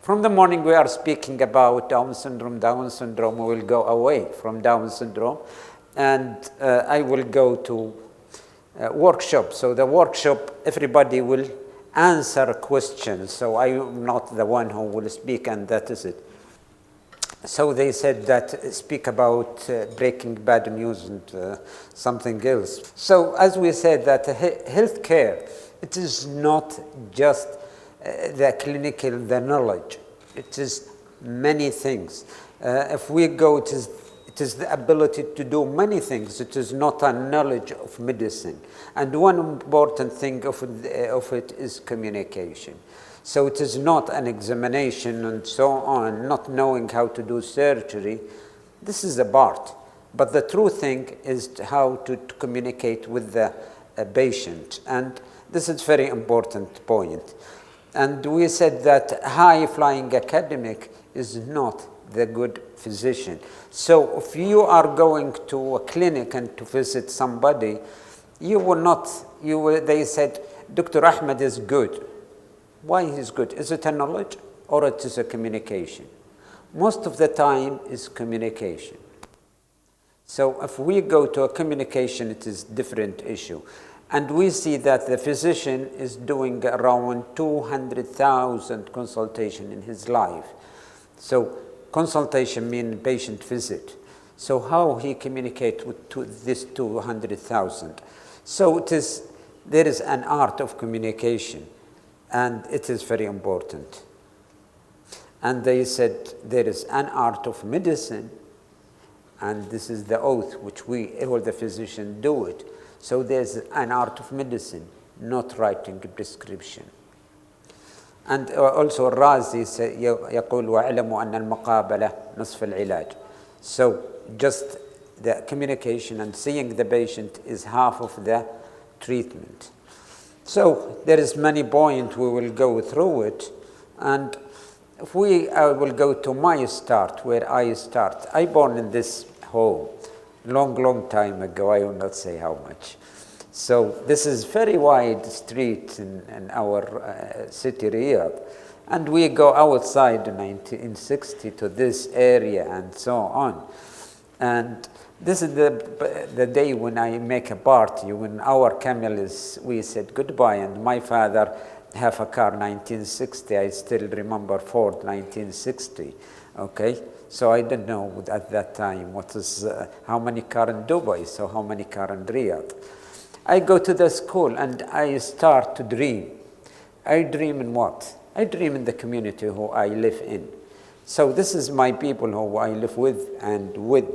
From the morning we are speaking about Down syndrome, we will go away from Down syndrome, and I will go to workshop. So the workshop, everybody will answer questions, so I am not the one who will speak, and that is it. So they said that speak about breaking bad news and something else. So as we said that healthcare, it is not just the clinical, the knowledge. It is many things. If we go, it is the ability to do many things. It is not a knowledge of medicine. And one important thing of it is communication. So it is not an examination and so on, not knowing how to do surgery. This is a part. But the true thing is how to communicate with the patient. And this is a very important point. And we said that high-flying academic is not the good physician. So if you are going to a clinic and to visit somebody, you will not, they said, Dr. Ahmed is good. Why is good? Is it a knowledge or it is a communication? Most of the time is communication. So if we go to a communication, it is different issue. And we see that the physician is doing around 200,000 consultation in his life. So consultation means patient visit. So how he communicate with this 200,000? So there is an art of communication, and it is very important. And they said there is an art of medicine, and this is the oath which all the physicians do it. So there's an art of medicine, not writing a prescription. And also Razi يقول وَاعْلَمُوا أَنَّ الْمُقَابَلَةَ نصف العلاج. So just the communication and seeing the patient is half of the treatment. So there is many points, we will go through it. And if I will go to my start, where I start. I born in this home. Long time ago, I will not say how much. So this is very wide street in our city, Riyadh. And we go outside in 1960 to this area and so on. And this is the day when I make a party, when our camels, we said goodbye, and my father have a car 1960, I still remember Ford 1960, okay? So I don't know at that time how many car in Dubai, so how many car in Riyadh. I go to the school and I start to dream. I dream in what? I dream in the community who I live in. So this is my people who I live with and with.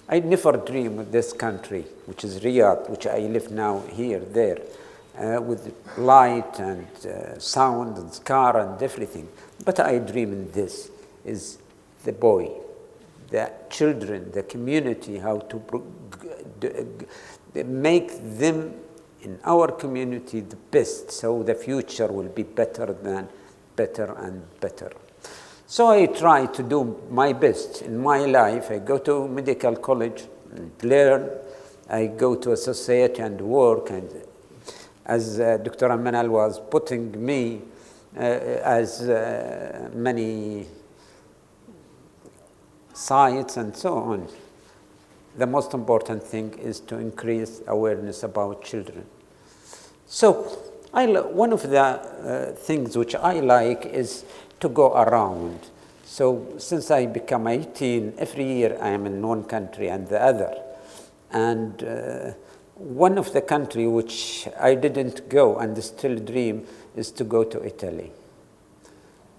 I never dream of this country, which is Riyadh, which I live now here, there, with light and sound and car and everything. But I dream in this, is the boy, the children, the community, how to make them in our community the best, so the future will be better and better. So I try to do my best in my life. I go to medical college and learn. I go to a society and work. And as Dr. Amanal was putting me as many sites and so on, the most important thing is to increase awareness about children. So one of the things which I like is to go around. So since I become 18, every year I am in one country and the other. And one of the country which I didn't go and still dream is to go to Italy.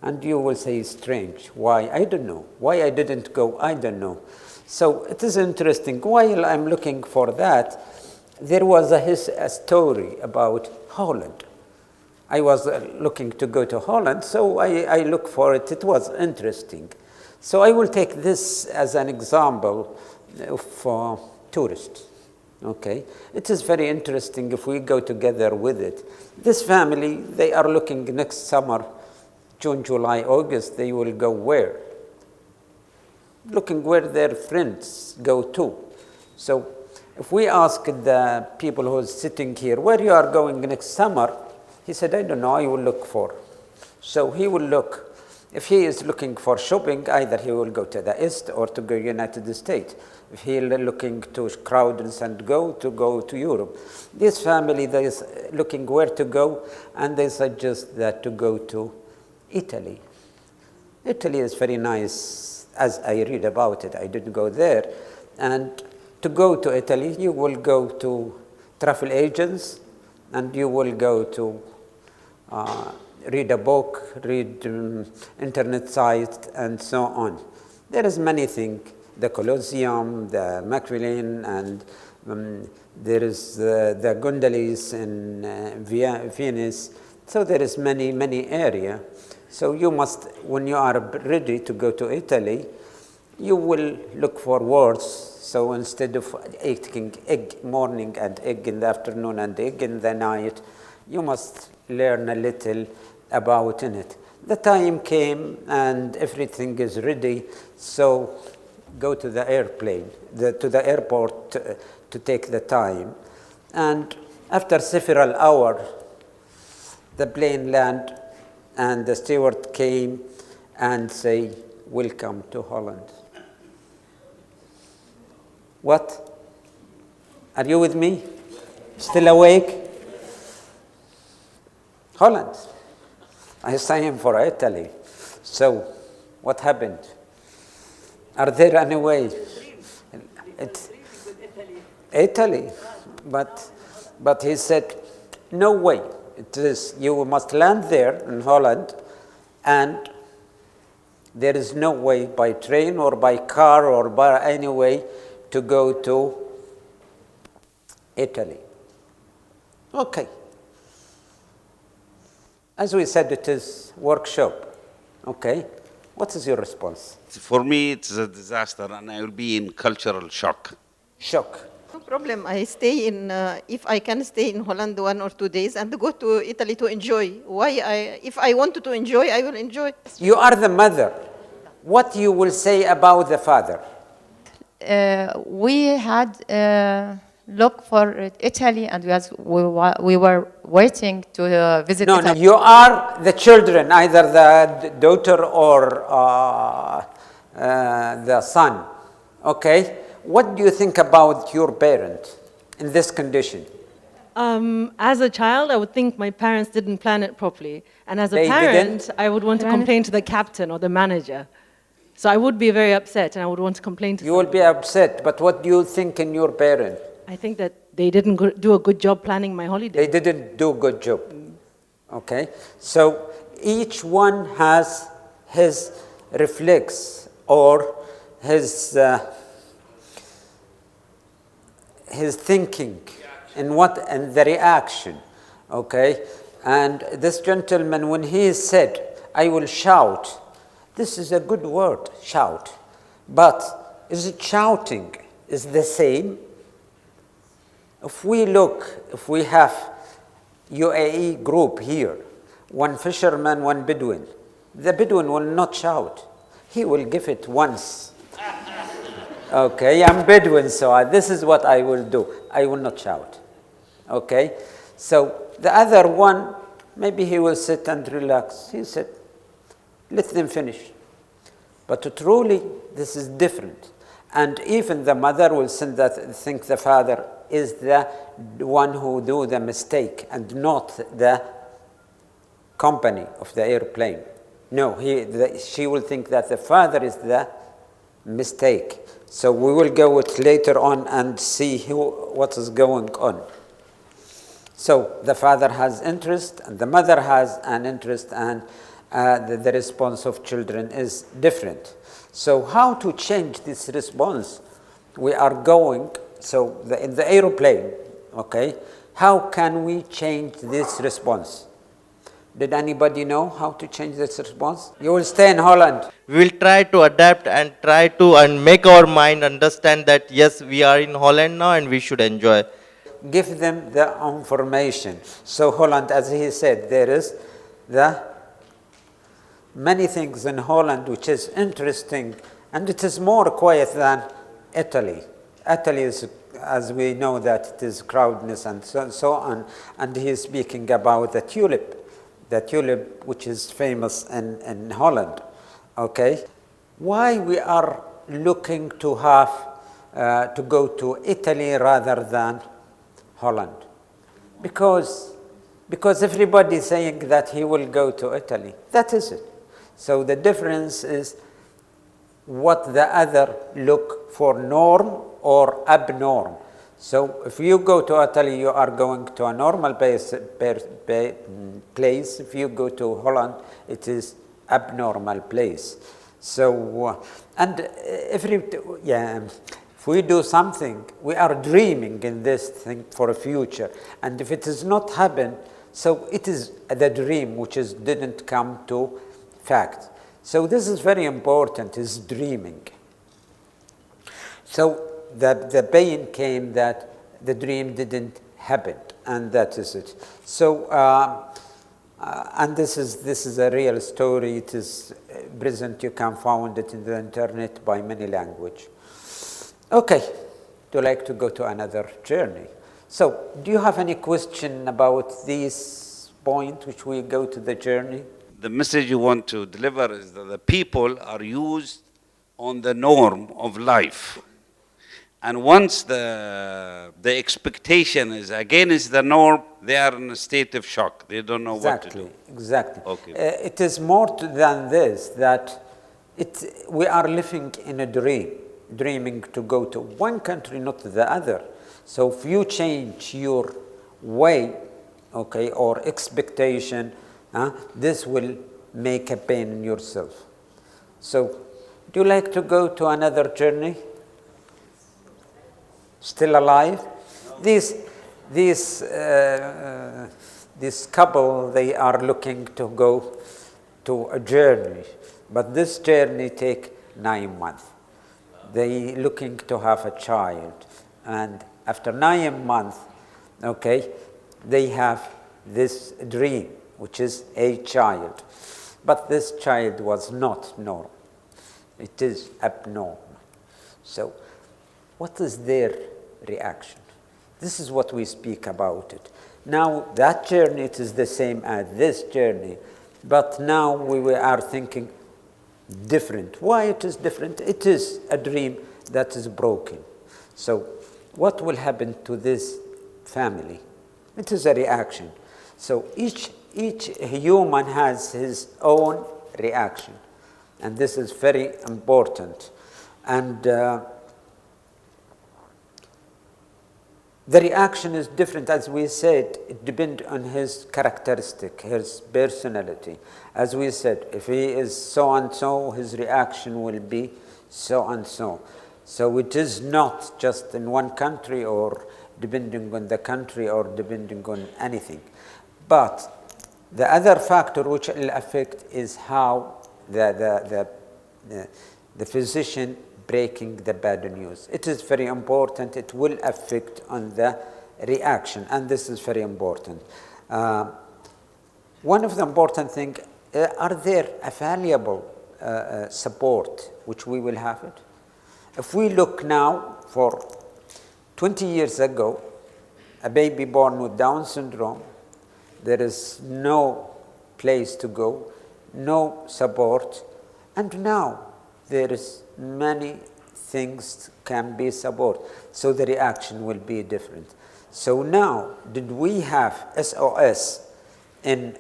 And you will say strange. Why? I don't know. Why I didn't go, I don't know. So it is interesting. While I'm looking for that, there was a story about Holland. I was looking to go to Holland, so I looked for it. It was interesting. So I will take this as an example for tourists. Okay, it is very interesting if we go together with it. This family, they are looking next summer, June, July, August, they will go where? Looking where their friends go to. So if we ask the people who are sitting here, where you are going next summer? He said, I don't know, I will look for. So he will look. If he is looking for shopping, either he will go to the East or to go United States. If he is looking to crowds and go to Europe. This family that is looking where to go, and they suggest that to go to Italy. Italy is very nice, as I read about it. I didn't go there. And to go to Italy, you will go to travel agents, and you will go to read a book, read internet sites, and so on. There is many things, the Colosseum, the Macmillan, and there is the gondolas in Venice. So there is many area. So you must, when you are ready to go to Italy, you will look for words. So instead of eating egg morning and egg in the afternoon and egg in the night, you must learn a little about it. The time came and everything is ready, so go to the airplane, to the airport to take the time. And after several hours, the plane landed and the steward came and say, "Welcome to Holland." What? Are you with me? Still awake? Holland. I signed for Italy. So, what happened? Are there any way? Italy. But he said, no way. It is, you must land there in Holland, and there is no way by train or by car or by any way to go to Italy. Okay. As we said, it is workshop. Okay. What is your response? For me, it's a disaster, and I will be in cultural shock. Shock. No problem. I stay in, if I can stay in Holland 1 or 2 days and go to Italy to enjoy. If I wanted to enjoy, I will enjoy. You are the mother. What you will say about the father? We had looked for Italy, and we were waiting to visit No, Italy. you are the children, either the daughter or the son. Okay? What do you think about your parent in this condition? As a child, I would think my parents didn't plan it properly. And as a They parent, didn't? I would want to complain to the captain or the manager. So I would be very upset, and I would want to complain to You will be upset, but what do you think in your parent? I think that they didn't do a good job planning my holiday. They didn't do a good job. Okay? So each one has his reflex or his thinking and the reaction. Okay? And this gentleman, when he said, "I will shout," this is a good word, shout. But is it shouting is the same? If we have UAE group here, one fisherman, one Bedouin, the Bedouin will not shout. He will give it once. Okay, I'm Bedouin, so this is what I will do. I will not shout. Okay? So the other one, maybe he will sit and relax. He said, let them finish. But truly, this is different. And even the mother will think the father is the one who do the mistake and not the company of the airplane. No, she will think that the father is the mistake. So we will go with later on and see what is going on. So the father has interest and the mother has an interest, and the response of children is different. So how to change this response? We are going, in the aeroplane, okay, how can we change this response? Did anybody know how to change this response? You will stay in Holland. We will try to adapt and try to make our mind understand that yes, we are in Holland now and we should enjoy. Give them the information. So Holland, as he said, there is many things in Holland which is interesting, and it is more quiet than Italy. Italy is, as we know, that it is crowdedness and so on. And he is speaking about the tulip. the tulip, which is famous in Holland. Okay, why we are looking to have to go to Italy rather than Holland? Because everybody is saying that he will go to Italy. That is it. So the difference is what the other look for, norm or abnorm. So if you go to Italy, you are going to a normal place. If you go to Holland, it is abnormal place. So if we do something, we are dreaming in this thing for a future. And if it has not happened, so it is the dream which didn't come to fact. So this is very important, is dreaming. So the pain came that the dream didn't happen, and that is it. So and this is a real story. It is present. You can find it in the internet by many language. Okay, do you like to go to another journey? So, do you have any question about this point, which we go to the journey? The message you want to deliver is that the people are used on the norm of life. And once the expectation is against the norm, they are in a state of shock. They don't know what to do. Exactly. Okay. It is more than this, that we are living in a dream, dreaming to go to one country, not the other. So if you change your way, okay, or expectation, this will make a pain in yourself. So, do you like to go to another journey? Still alive? This couple, they are looking to go to a journey, but this journey take 9 months. They looking to have a child, and after 9 months, okay, they have this dream, which is a child. But this child was not normal. It is abnormal. So, what is their reaction? This is what we speak about it. Now, that journey, it is the same as this journey, but now we are thinking different. Why it is different? It is a dream that is broken. So, what will happen to this family? It is a reaction. So each human has his own reaction, and this is very important. And the reaction is different, as we said. It depends on his characteristic, his personality. As we said, if he is so and so, his reaction will be so and so. So it is not just in one country or depending on the country or depending on anything. But the other factor which will affect is how the physician breaking the bad news. It is very important. It will affect on the reaction, and this is very important. One of the important things, are there available support which we will have it? If we look now, for 20 years ago, a baby born with Down syndrome, there is no place to go, no support, and now there is many things can be support. So the reaction will be different. So now, did we have SOS in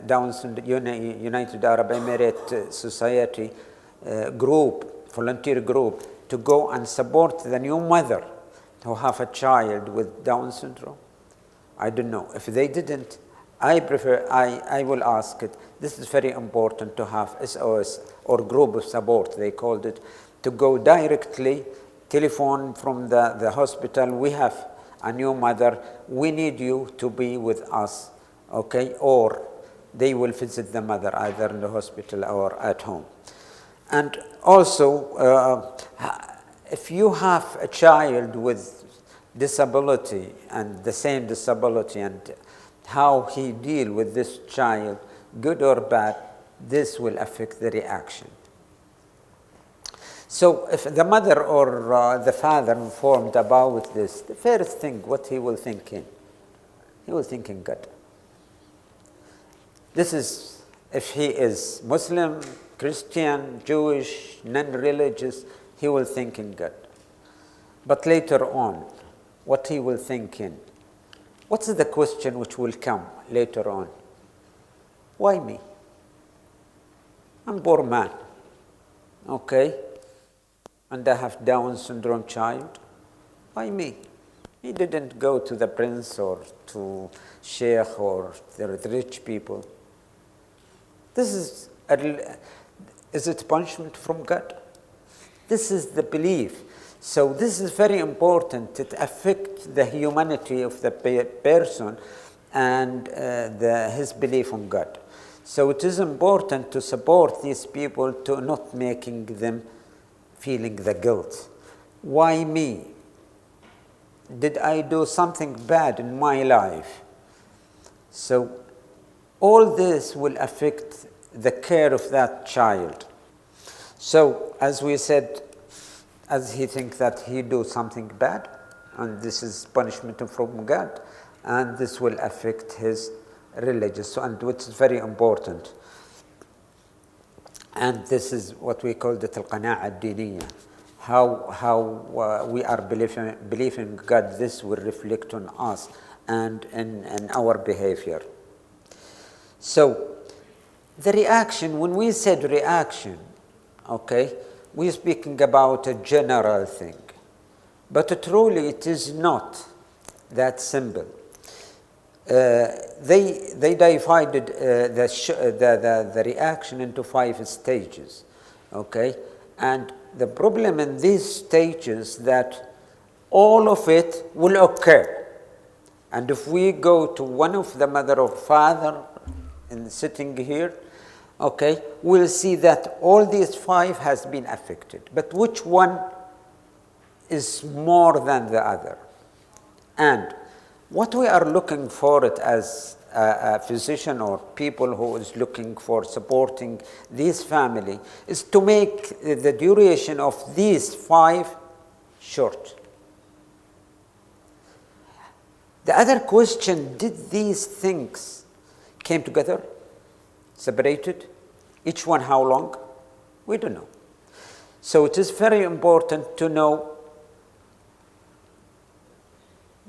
Down syndrome, United Arab Emirates Society group, volunteer group, to go and support the new mother who have a child with Down syndrome? I don't know. If they didn't, I will ask it. This is very important to have SOS or group of support, they called it, to go directly, telephone from the hospital. We have a new mother. We need you to be with us, okay? Or they will visit the mother either in the hospital or at home. And also, if you have a child with disability and the same disability, and how he deal with this child, good or bad, this will affect the reaction. So if the mother or the father informed about this, the first thing what he will think in? He will think in good. This is if he is Muslim, Christian, Jewish, non-religious, he will think in God. But later on, what he will think in? What's the question which will come later on? Why me? I'm a poor man, okay? And I have Down syndrome child. Why me? He didn't go to the prince or to sheikh or the rich people. This is it punishment from God? This is the belief. So this is very important. It affects the humanity of the person and his belief on God. So it is important to support these people to not making them feeling the guilt. Why me? Did I do something bad in my life? So all this will affect the care of that child. So as we said, as he thinks that he do something bad, and this is punishment from God, and this will affect his religious, and which is very important. And this is what we call the al-qana'a ad-diniyya. How we are believing God, this will reflect on us and in our behavior. So the reaction, when we said reaction, okay, we're speaking about a general thing. But truly it is not that simple. They divided the reaction into 5 stages, okay? And the problem in these stages that all of it will occur. And if we go to one of the mother or father and sitting here, okay, we'll see that all these 5 has been affected. But which one is more than the other? And what we are looking for it as a physician or people who is looking for supporting this family is to make the duration of these 5 short. The other question, did these things came together, separated? Each one how long? We don't know. So it is very important to know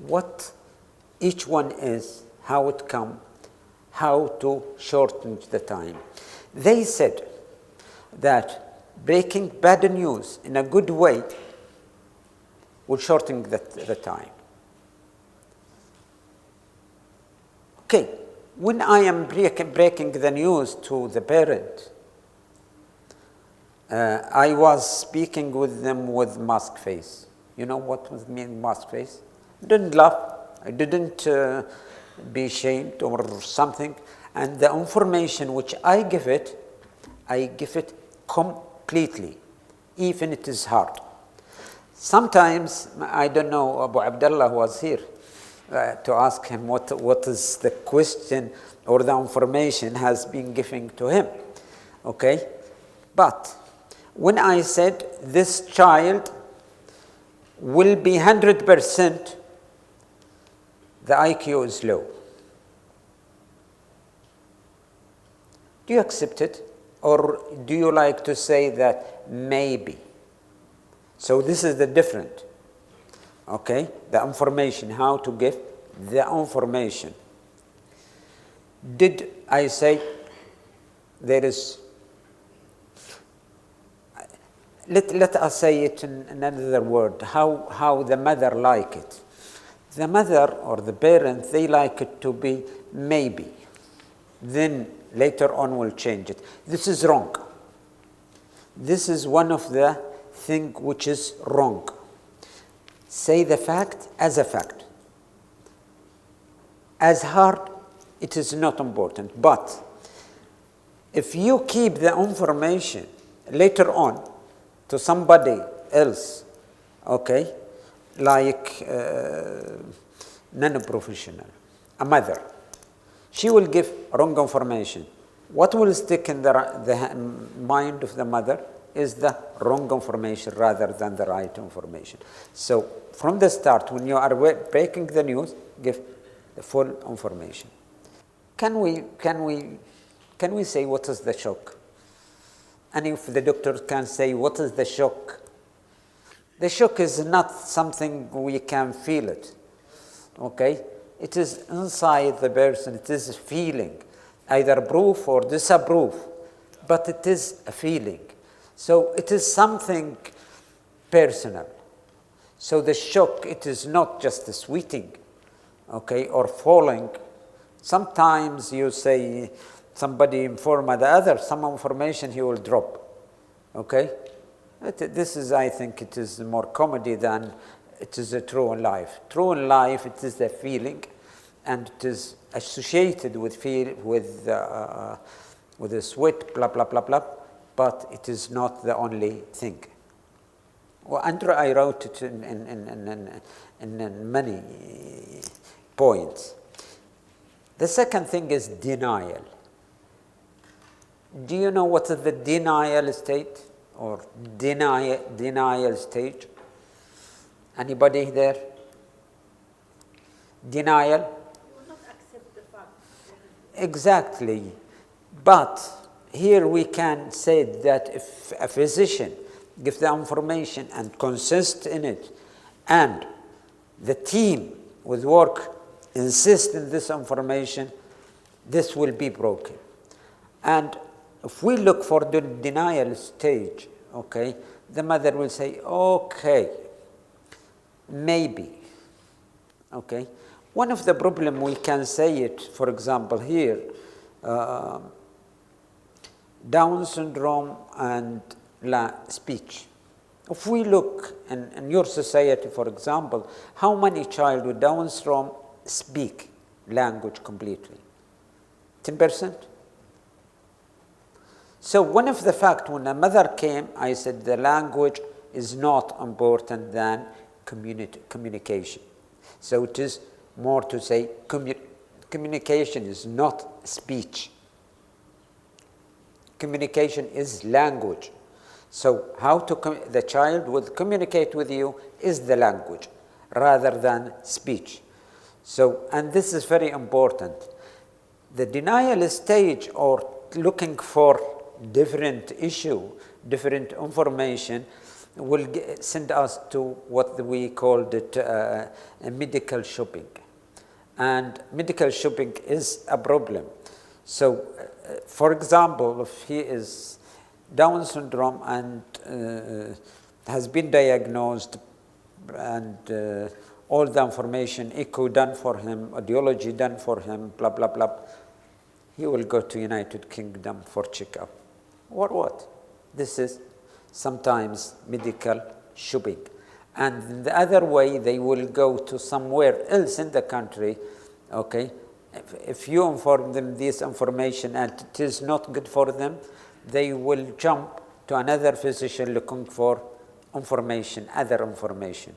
what each one is, how it come, how to shorten the time. They said that breaking bad news in a good way will shorten the time. Okay, when I am breaking the news to the parent, I was speaking with them with mask face. You know what was mean mask face? I didn't laugh. I didn't be ashamed or something. And the information which I give it completely, even it is hard. Sometimes, I don't know, Abu Abdullah was here to ask him what is the question or the information has been given to him. Okay? But when I said this child will be 100%, the IQ is low. Do you accept it? Or do you like to say that maybe? So this is the different. Okay? The information, how to give the information. Did I say there is, let us say it in another word, how the mother like it. The mother or the parent, they like it to be maybe. Then later on we'll change it. This is wrong. This is one of the things which is wrong. Say the fact as a fact. As hard, it is not important. But if you keep the information later on to somebody else, okay, like non-professional, a mother, she will give wrong information. What will stick in the mind of the mother is the wrong information rather than the right information. So from the start, when you are breaking the news, give the full information. can we say what is the shock? And if the doctor can say what is the shock, the shock is not something we can feel it, okay? It is inside the person, it is a feeling, either approve or disapprove, but it is a feeling. So it is something personal. So the shock, it is not just a sweating, okay, or falling. Sometimes you say somebody inform the other, some information he will drop, okay? This is, I think, it is more comedy than it is a true in life. True in life, it is a feeling, and it is associated with the sweat, blah, blah, blah, blah, but it is not the only thing. Well, Andrew, I wrote it in many points. The second thing is denial. Do you know what is the denial state or denial stage? Anybody there? Denial? You will not accept the fact. Exactly. But here we can say that if a physician gives the information and consists in it, and the team with work insist in this information, this will be broken. And if we look for the denial stage, okay, the mother will say, okay, maybe, okay. One of the problem we can say it, for example, here, Down syndrome and speech. If we look in your society, for example, how many child with Down syndrome speak language completely? 10%? So one of the fact when a mother came, I said the language is not important than communication. So it is more to say communication is not speech. Communication is language. So how the child will communicate with you is the language rather than speech. So, and this is very important. The denial stage or looking for different issue, different information will send us to what we called it medical shopping. And medical shopping is a problem. So, for example, if he is Down syndrome and has been diagnosed and all the information, echo done for him, audiology done for him, blah, blah, blah, he will go to United Kingdom for checkup. Or what? This is sometimes medical shopping. And the other way, they will go to somewhere else in the country, okay? If you inform them this information and it is not good for them, they will jump to another physician looking for information, other information.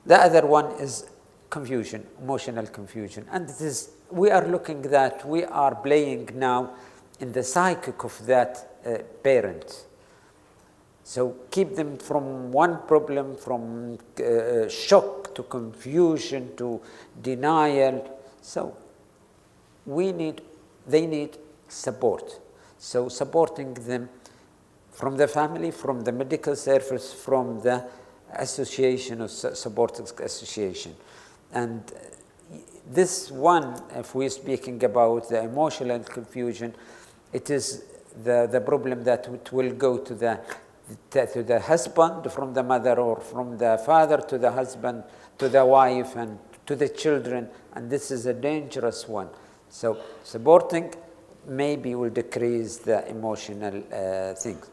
The other one is confusion, emotional confusion. And this, we are looking that we are playing now in the psychic of that parent. So keep them from one problem, from shock to confusion to denial. So they need support. So supporting them from the family, from the medical service, from the association of support association. And this one, if we're speaking about the emotional confusion, it is the problem that it will go to the husband from the mother, or from the father to the husband, to the wife, and to the children, and this is a dangerous one. So supporting maybe will decrease the emotional things.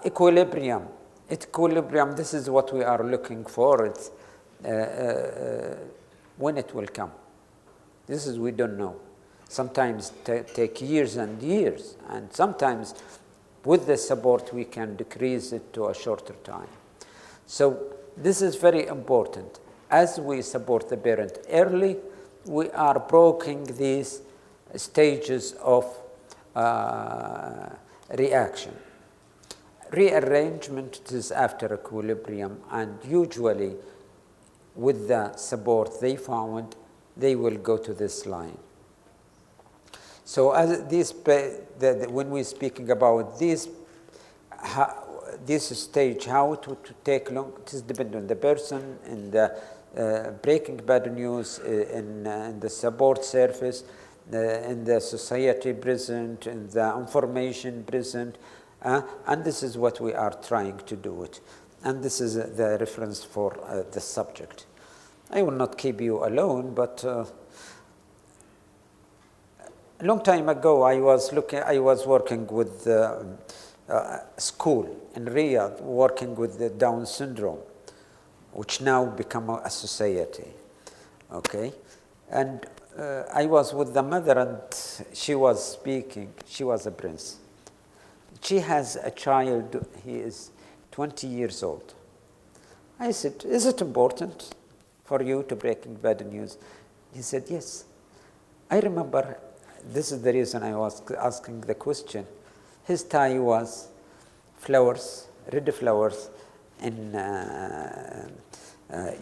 Equilibrium, this is what we are looking for. It's when it will come. This is we don't know. Sometimes take years and years, and sometimes with the support we can decrease it to a shorter time. So this is very important. As we support the parent early, we are breaking these stages of reaction. Rearrangement is after equilibrium, and usually with the support they found, they will go to this line. So as when we're speaking about this stage, how to take long, it is dependent on the person in the breaking bad news, in the support service, in the society present, in the information present, and this is what we are trying to do it. And this is the reference for the subject. I will not keep you alone, but a long time ago I was working with school in Riyadh, working with the Down syndrome, which now become a society, okay? And I was with the mother and she was speaking. She was a prince. She has a child, he is 20 years old. I said, is it important for you to breaking bad news? He said, yes. I remember, this is the reason I was asking the question. His tie was flowers, red flowers in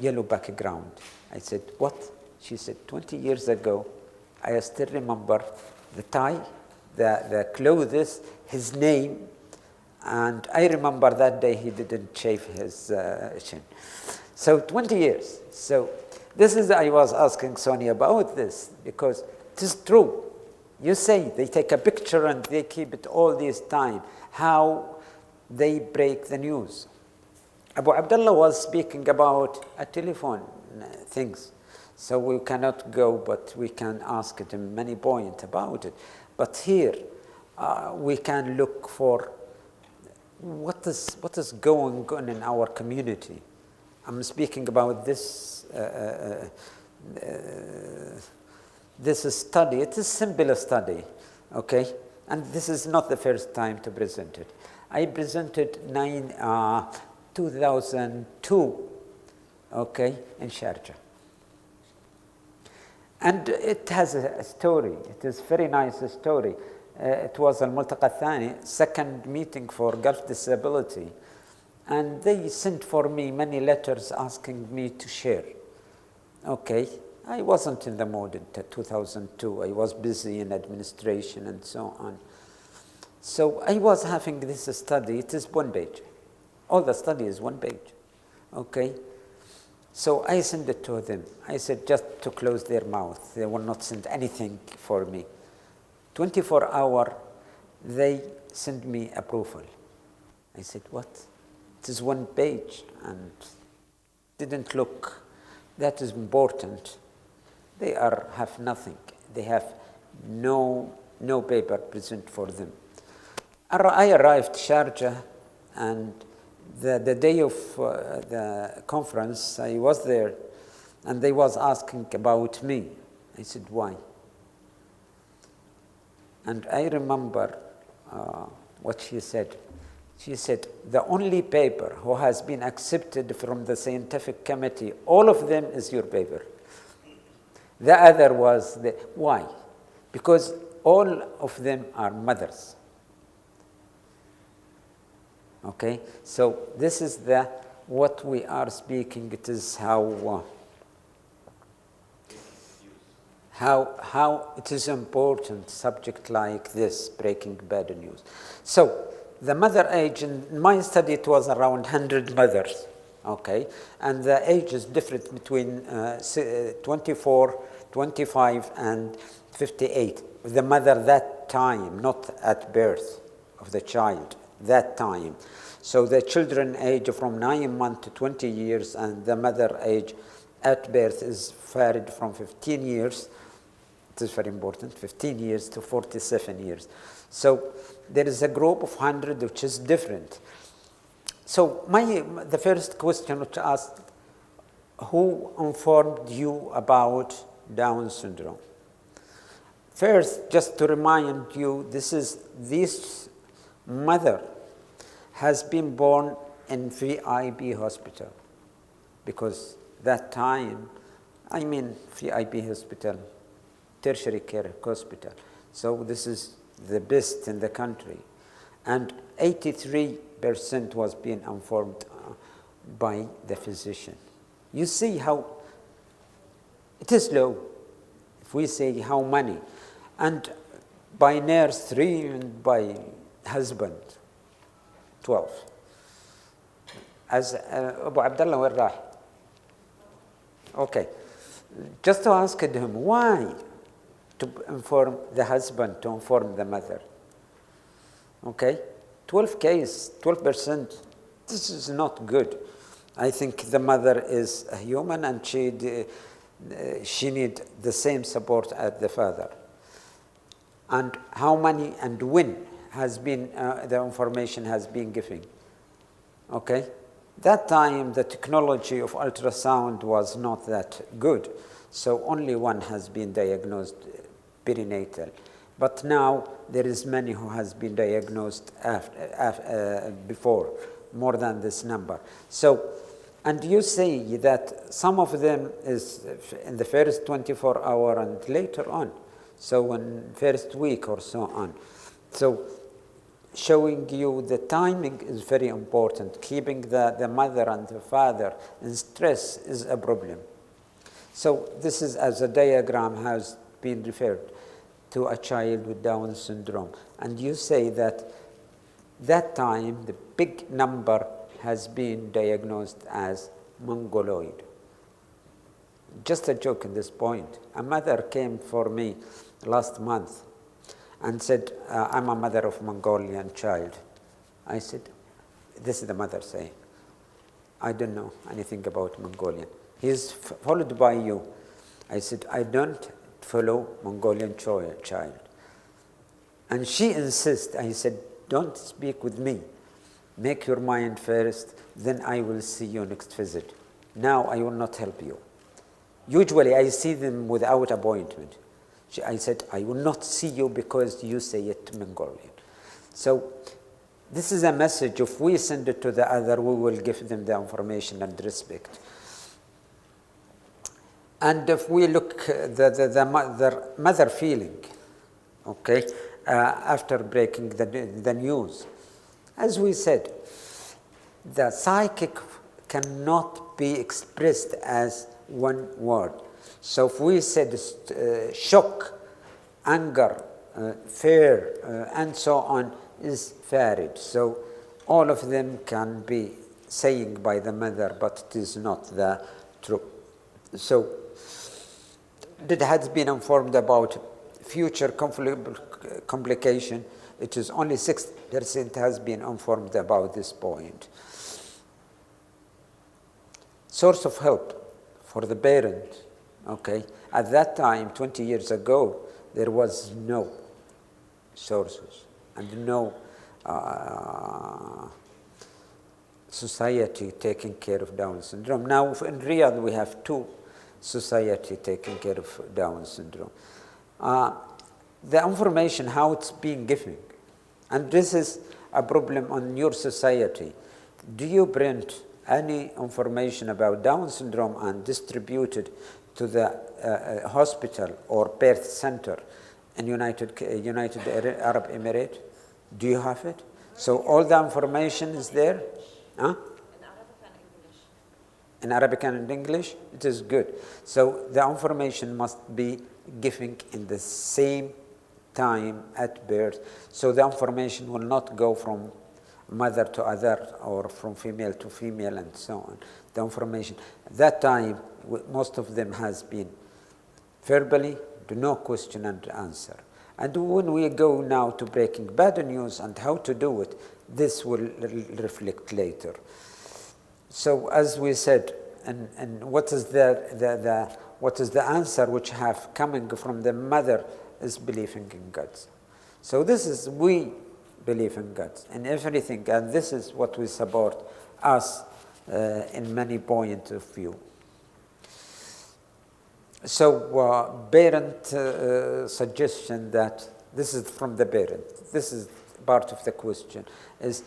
yellow background. I said, what? She said, 20 years ago, I still remember the tie, the clothes, his name, and I remember that day he didn't shave his chin. So 20 years. So this is, I was asking Sonia about this, because it is true. You say they take a picture and they keep it all this time, how they break the news. Abu Abdullah was speaking about a telephone things. So we cannot go, but we can ask him many points about it. But here, we can look for what is going on in our community. I'm speaking about this this study. It is a simple study, okay? And this is not the first time to present it. I presented 2002, okay, in Sharjah. And it has a story. It is a very nice story. It was Al-Multaqa Thani, second meeting for Gulf Disability. And they sent for me many letters asking me to share. Okay, I wasn't in the mood in 2002. I was busy in administration and so on. So I was having this study. It is 1 page. All the study is 1 page. Okay. So I sent it to them. I said just to close their mouth. They will not send anything for me. 24 hours, they sent me approval. I said, what? It is 1 page and didn't look. That is important. They have nothing. They have no paper present for them. I arrived Sharjah, and the day of the conference, I was there, and they was asking about me. I said, why? And I remember what she said. She said, the only paper who has been accepted from the scientific committee, all of them is your paper. The other was, why? Because all of them are mothers. Okay, so this is what we are speaking. It is how it is important subject like this, breaking bad news. So the mother age, in my study it was around 100 mothers, okay, and the age is different between 24, 25 and 58. The mother that time, not at birth of the child, that time. So the children age from 9 months to 20 years, and the mother age at birth is varied from 15 years. It is very important, 15 years to 47 years. So there is a group of 100 which is different. So the first question which I asked, who informed you about Down syndrome? First, just to remind you, this mother has been born in VIP hospital, because that time, I mean VIP hospital, tertiary care hospital. So this is the best in the country. And 83% was being informed by the physician. You see how it is low, if we say how many. And by nurse 3, and by husband 12. As Abu Abdullah were right. Okay. Just to ask him why to inform the husband, to inform the mother. Okay? 12%, this is not good. I think the mother is a human and she need the same support as the father. And how many and when has been, the information has been given. Okay? That time, the technology of ultrasound was not that good. So only one has been diagnosed perinatal. But now, there is many who has been diagnosed before, more than this number. So, and you say that some of them is in the first 24 hours and later on. So in first week or so on. So showing you the timing is very important. Keeping the mother and the father in stress is a problem. So this is as a diagram has been referred to a child with Down syndrome. And you say that that time the big number has been diagnosed as Mongoloid. Just a joke at this point. A mother came for me last month and said, I'm a mother of Mongolian child. I said, this is the mother saying, I don't know anything about Mongolian. He is followed by you. I said, I don't follow Mongolian child. And she insists. I said, don't speak with me. Make your mind first, then I will see you next visit. Now I will not help you. Usually I see them without appointment. I said, I will not see you because you say it Mongolian. So this is a message. If we send it to the other, we will give them the information and respect. And if we look the mother feeling, okay, after breaking the news, as we said, the psychic cannot be expressed as one word. So if we said shock, anger, fear, and so on, is varied. So all of them can be saying by the mother, but it is not the truth. So it has been informed about future complication. It is only 6% has been informed about this point. Source of help for the parent. Okay, at that time, 20 years ago, there was no sources and no society taking care of Down syndrome. Now, in Riyadh, we have 2 societies taking care of Down syndrome. The information, how it's being given, and this is a problem on your society. Do you print any information about Down syndrome and distribute it to the hospital or birth center in United Arab Emirates? Do you have it? So all the information is there? Huh? In Arabic and English? It is good. So the information must be given in the same time at birth. So the information will not go from mother to other or from female to female and so on. The information at that time, most of them has been verbally, no question and answer. And when we go now to breaking bad news and how to do it, this will reflect later. So as we said, and what is the answer which have coming from the mother is believing in God. So this is, we believe in God in everything, and this is what we support us in many points of view. So parent suggestion that, this is from the parent, this is part of the question, is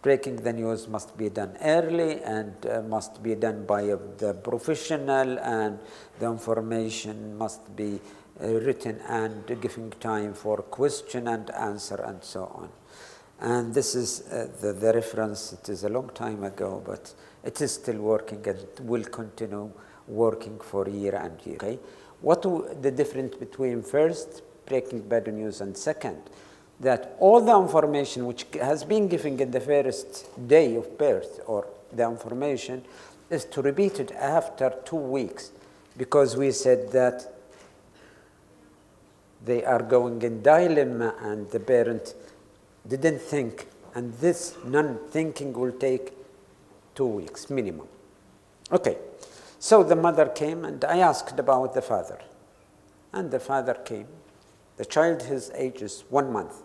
breaking the news must be done early and must be done by the professional, and the information must be written and giving time for question and answer and so on. And this is the reference. It is a long time ago, but it is still working and will continue working for year and year. Okay? What the difference between first breaking bad news, and second, that all the information which has been given in the first day of birth, or the information, is to repeat it after 2 weeks, because we said that they are going in dilemma and the parent didn't think, and this non-thinking will take 2 weeks minimum. Okay, so the mother came and I asked about the father, and the father came. The child, his age is 1 month.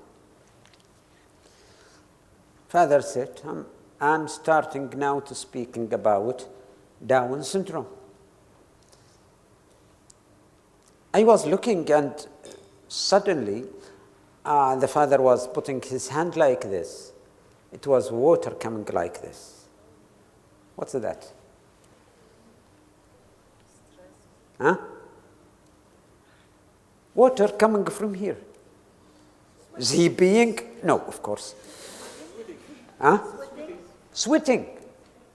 Father said, I'm starting now to speaking about Down syndrome. I was looking, and suddenly the father was putting his hand like this. It was water coming like this. What's that? Huh? Water coming from here. Is he being? No, of course. Huh? Sweating.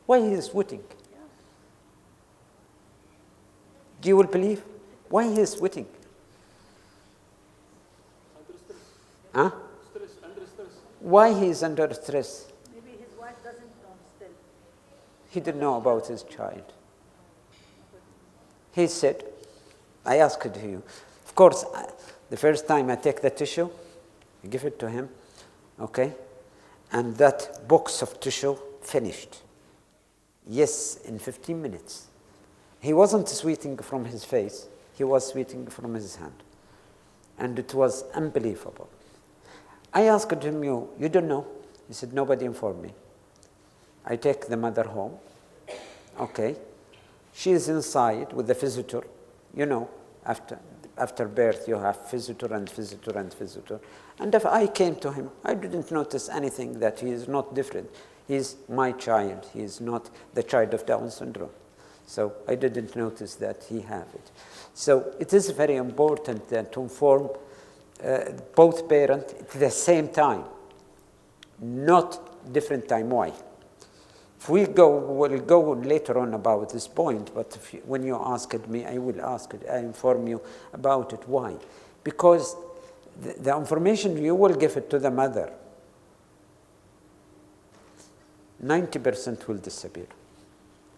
Why he is sweating? Do you will believe? Why he is sweating? Huh? Why he is under stress? Maybe his wife doesn't know still. He didn't know about his child. He said, I asked you. Of course, the first time I take the tissue, I give it to him, okay? And that box of tissue finished. Yes, in 15 minutes. He wasn't sweating from his face. He was sweating from his hand. And it was unbelievable. I asked him, you don't know? He said, nobody informed me. I take the mother home. Okay. She is inside with the visitor. You know, after birth, you have visitor and visitor and visitor. And if I came to him, I didn't notice anything, that he is not different. He is my child. He is not the child of Down syndrome. So I didn't notice that he have it. So it is very important that to inform both parents at the same time, not different time. Why? If we'll go later on about this point, but when you asked me, I will ask it, I inform you about it. Why? Because the information you will give it to the mother, 90% will disappear.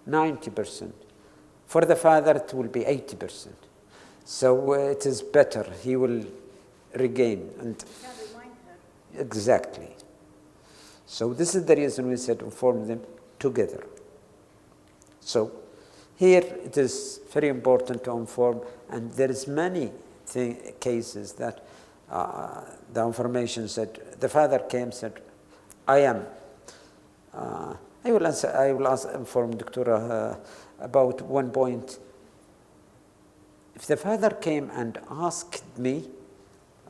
90%. For the father, it will be 80%. So it is better. He will regain. And Can remind her. exactly. So this is the reason we said inform them together. So here it is very important to inform, and there is many cases that the information said, the father came, said, I am. I will inform Dr. About one point. If the father came and asked me,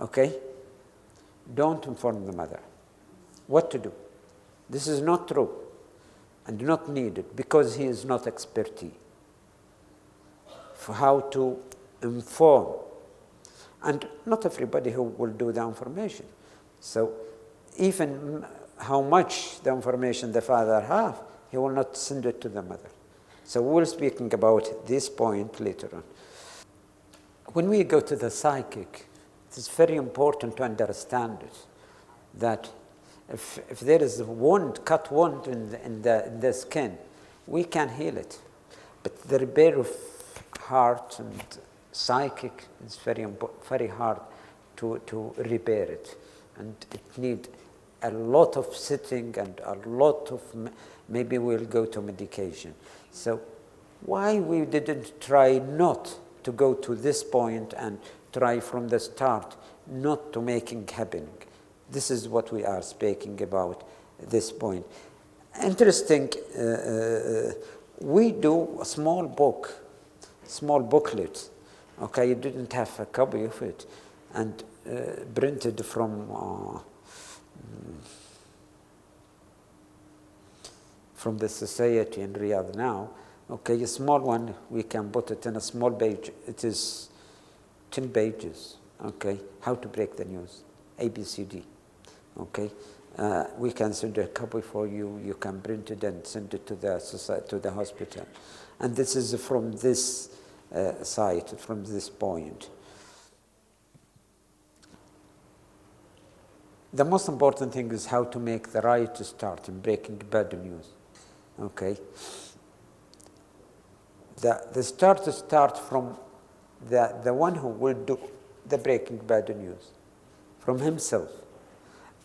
okay, don't inform the mother. What to do? This is not true and not needed, because he is not expertise for how to inform. And not everybody who will do the information. So even how much the information the father have, he will not send it to the mother. So we'll speaking about this point later on. When we go to the psychic, it is very important to understand it, that if there is a wound, cut wound in the skin, we can heal it. But the repair of heart and psychic is very hard to repair it. And it needs a lot of sitting and a lot of, maybe we'll go to medication. So why we didn't try not to go to this point and try from the start not to making happening? This is what we are speaking about, this point. Interesting, we do a small booklet. Okay, you didn't have a copy of it, and printed from the society in Riyadh now. Okay, a small one, we can put it in a small page. It is 10 pages. Okay, how to break the news, ABCD. Okay, we can send a copy for you. You can print it and send it to the society, to the hospital. And this is from this site, from this point. the most important thing is how to make the right start in breaking bad news. Okay? The start from the one who will do the breaking bad news, from himself.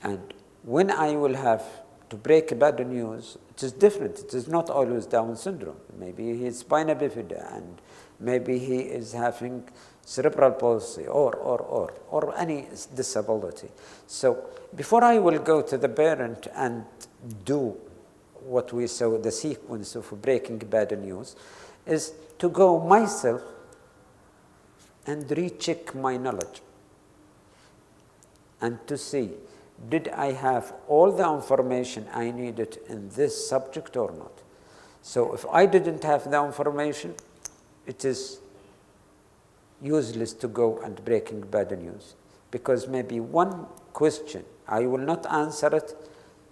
And when I will have to break bad news, it is different. It is not always Down syndrome. Maybe he is spina bifida, and maybe he is having cerebral palsy or any disability. So before I will go to the parent and do what we saw, the sequence of breaking bad news, is to go myself and recheck my knowledge and to see, did I have all the information I needed in this subject or not? So if I didn't have the information, it is useless to go and breaking bad news, because maybe one question I will not answer it,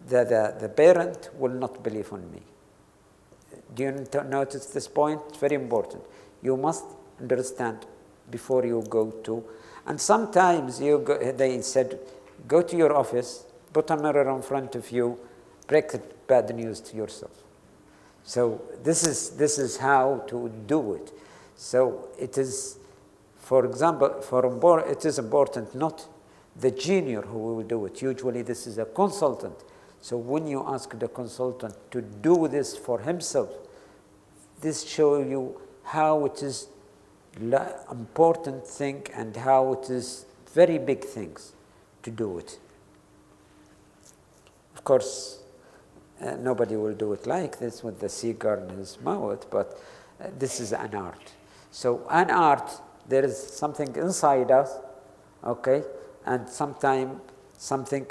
the parent will not believe on me. Do you notice this point? It's very important. You must understand before you go to, and sometimes they said, go to your office, put a mirror in front of you, break the bad news to yourself. So this is how to do it. So it is, for example, it is important not the junior who will do it. Usually this is a consultant. So when you ask the consultant to do this for himself, this shows you how it is important thing and how it is very big things to do it. Of course, nobody will do it like this with the cigar in his mouth, but this is an art. So an art, there is something inside us, okay, and sometimes something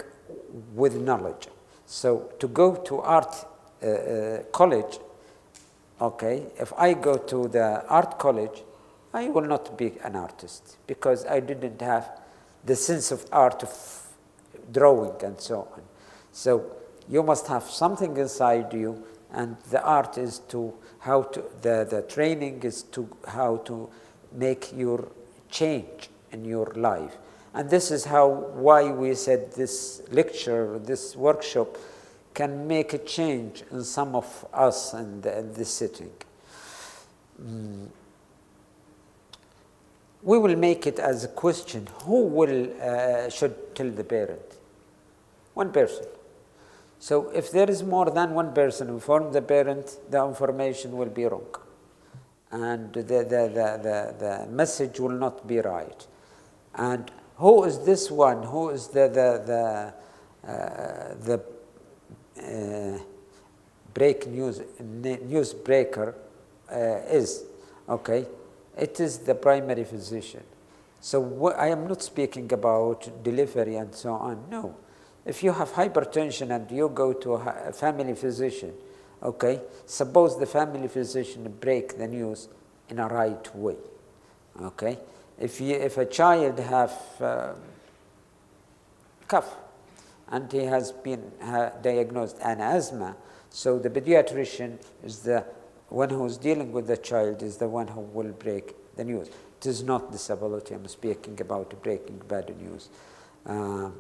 with knowledge. So to go to art college, okay, if I go to the art college, I will not be an artist because I didn't have the sense of art of drawing and so on. So you must have something inside you, and the art is to how to, the training is to how to make your change in your life. And this is why we said this lecture, this workshop can make a change in some of us in this sitting. We will make it as a question, who should tell the parent? One person. So if there is more than one person who informs the parent, the information will be wrong. And the message will not be right. And who is this one? Who is the newsbreaker is? Okay, it is the primary physician. So I am not speaking about delivery and so on. No, if you have hypertension and you go to a family physician, okay, suppose the family physician break the news in a right way. Okay, if a child have cough and he has been diagnosed an asthma, so the pediatrician is the one who is dealing with the child, is the one who will break the news. It is not disability. I'm speaking about breaking bad news. Of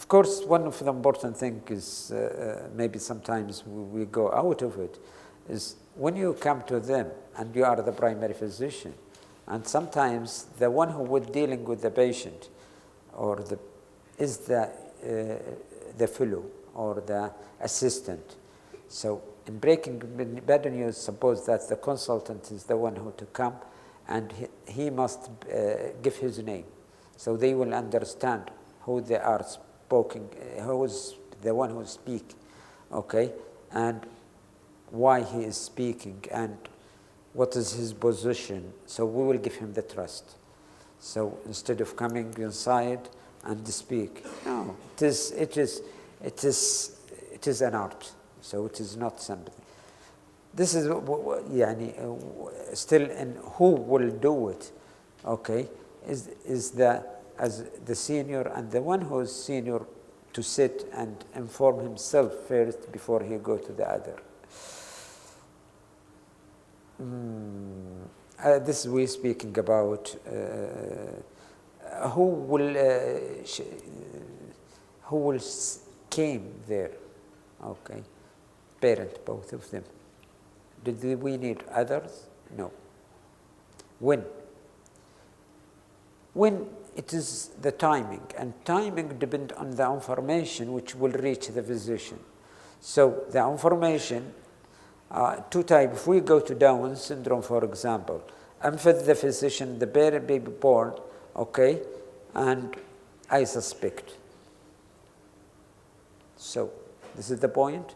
course, one of the important things is, maybe sometimes we go out of it, is when you come to them and you are the primary physician, and sometimes the one who was dealing with the patient or is the fellow or the assistant. So in breaking bad news, suppose that the consultant is the one who to come, and he must give his name. So they will understand who they are speaking, who is the one who speaks, okay, and why he is speaking and what is his position. So we will give him the trust. So instead of coming inside and speak, no, it is an art. So it is not something. This is still in who will do it, okay, is as the senior and the one who is senior to sit and inform himself first before he go to the other. This we speaking about who will came there? Okay, parent, both of them. Did we need others? No. When? When it is the timing, and timing depends on the information which will reach the physician. So the information, two types. If we go to Down syndrome, for example, I'm with the physician, the baby born, okay, and I suspect. So this is the point.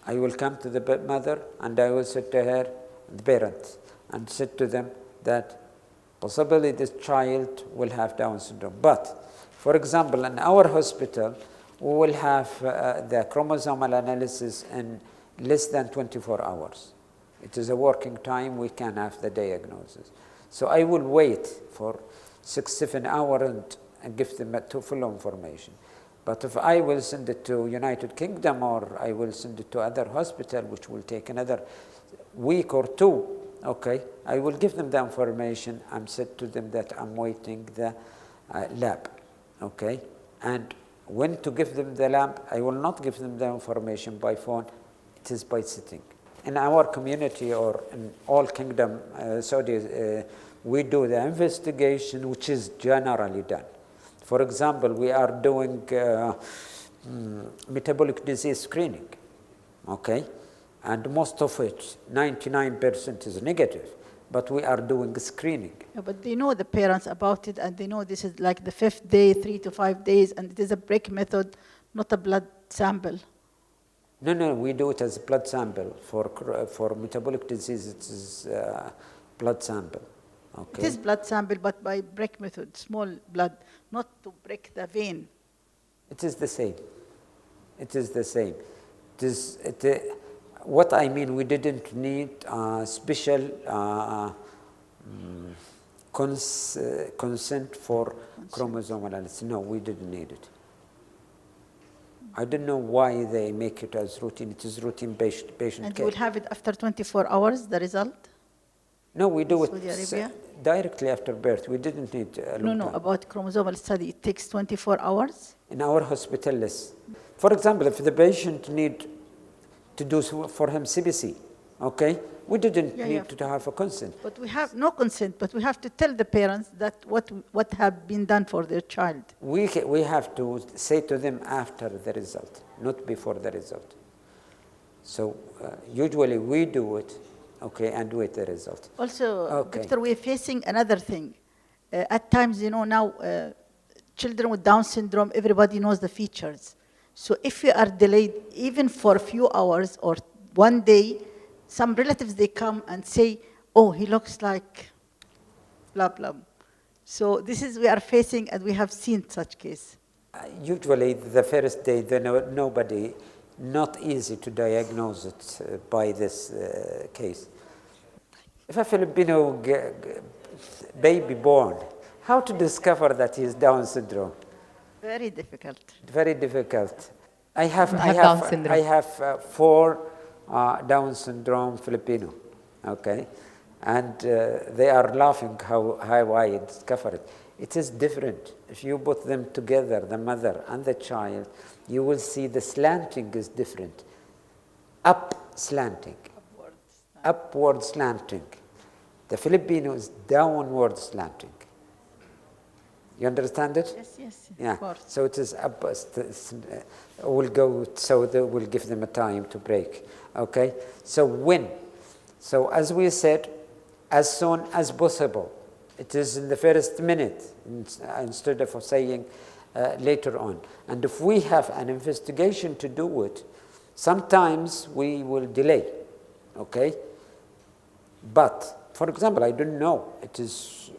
I will come to the mother and I will say to her, the parents, and say to them that possibly this child will have Down syndrome. But, for example, in our hospital, we will have the chromosomal analysis in less than 24 hours. It is a working time, we can have the diagnosis. So I will wait for 6-7 hours and give them full information. But if I will send it to United Kingdom or I will send it to other hospital, which will take another week or two, okay, I will give them the information. I'm said to them that I'm waiting the lab, okay? And when to give them the lab, I will not give them the information by phone. It is by sitting. In our community or in all kingdom, Saudi, we do the investigation, which is generally done. For example, we are doing metabolic disease screening, okay? And most of it, 99% is negative, but we are doing screening. Yeah, but they know the parents about it, and they know this is like the 5th day, 3 to 5 days, and it is a break method, not a blood sample. No, we do it as a blood sample. For metabolic disease, it is blood sample. Okay. It is blood sample, but by break method, small blood, not to break the vein. It is the same. It is the same. What I mean, we didn't need special consent for chromosomal analysis. No, we didn't need it. I don't know why they make it as routine. It is routine patient care. And you will have it after 24 hours, the result? No, we do it Saudi Arabia? directly after birth. We didn't need a long time. About chromosomal study, it takes 24 hours? In our hospital, less. For example, if the patient need to do for him CBC, okay, we didn't need to have a consent. But we have no consent, but we have to tell the parents that what have been done for their child. We have to say to them after the result, not before the result. So usually we do it, okay, and wait the result. Also, okay. Doctor, we're facing another thing. At times, now, children with Down syndrome, everybody knows the features. So if you are delayed even for a few hours or one day, some relatives, they come and say, oh, he looks like blah, blah. So this is, we are facing, and we have seen such case. Usually the first day, nobody, not easy to diagnose it by this case. If a Filipino baby born, how to discover that he has Down syndrome? Very difficult. Very difficult. I have 4 Down syndrome Filipino, okay, and they are laughing how I discovered it. It is different. If you put them together, the mother and the child, you will see the slanting is different. Up slanting, upward slanting. The Filipino is downward slanting. You understand it? Yes, yeah. Of course. So it is up. We'll go. So we'll give them a time to break. Okay. So when? So as we said, as soon as possible. It is in the first minute instead of saying later on. And if we have an investigation to do it, sometimes we will delay. Okay. But for example, I don't know. It is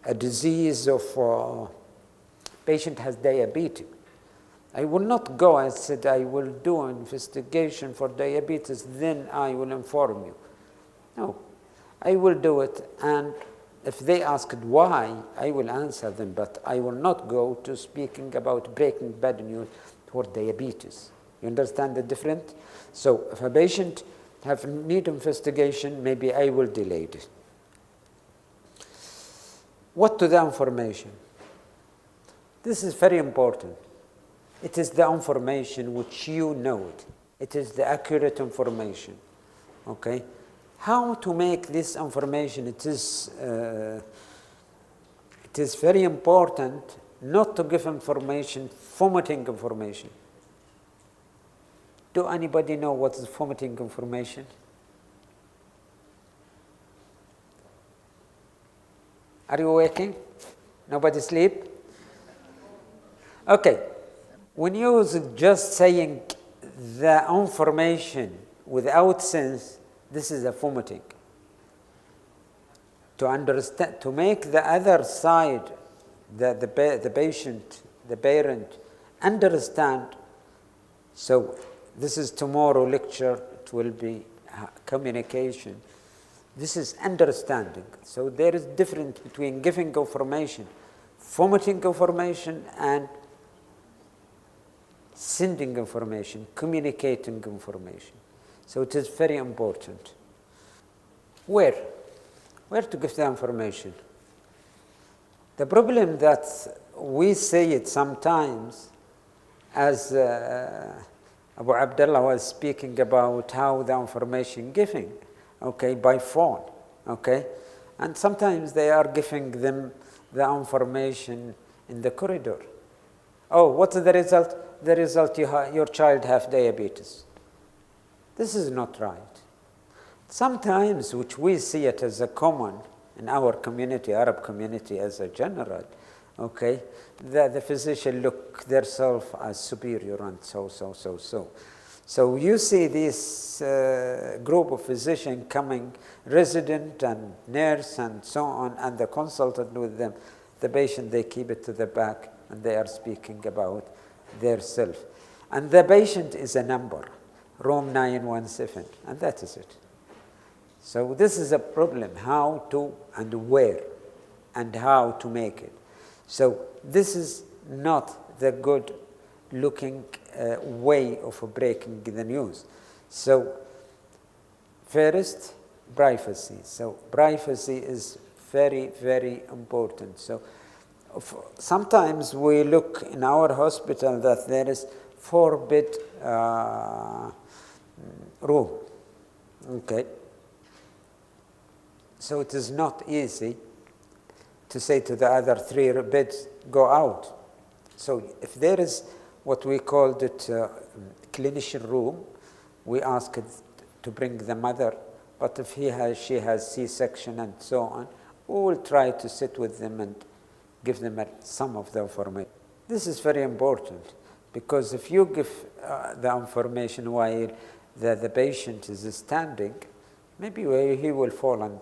a disease of patient has diabetes. I will not go and said I will do an investigation for diabetes, then I will inform you. No, I will do it, and if they asked why, I will answer them, but I will not go to speaking about breaking bad news for diabetes. You understand the difference? So if a patient need investigation, maybe I will delay it. What to the information? This is very important. It is the information which you know it. It is the accurate information. Okay? How to make this information? It is very important not to give information, formatting information. Do anybody know what is formatting information? Are you waking? Nobody sleep? Okay. When you use just saying the information without sense, this is a formatting. To understand, to make the other side, the patient, the parent, understand. So this is tomorrow lecture, it will be communication. This is understanding. So there is difference between giving information, formatting information, and sending information, communicating information. So it is very important. Where to give the information? The problem that we say it sometimes, as Abu Abdullah was speaking about how the information giving, okay, by phone, okay, and sometimes they are giving them the information in the corridor. Oh, what's the result? The result, your child has diabetes. This is not right. Sometimes, which we see it as a common in our community, Arab community as a general, okay, the physician look themselves as superior and so. So you see this group of physicians coming, resident and nurse and so on, and the consultant with them. The patient, they keep it to the back, and they are speaking about their self. And the patient is a number, room 917, and that is it. So this is a problem, how to and where and how to make it. So this is not the good looking way of breaking the news. So first, privacy. So privacy is very, very important. So sometimes we look in our hospital that there is 4-bed room. Okay. So it is not easy to say to the other 3 beds, go out. So if there is what we called it clinician room, we ask it to bring the mother. But if she has C-section and so on, we will try to sit with them and give them some of the information. This is very important, because if you give the information while the patient is standing, maybe he will fall and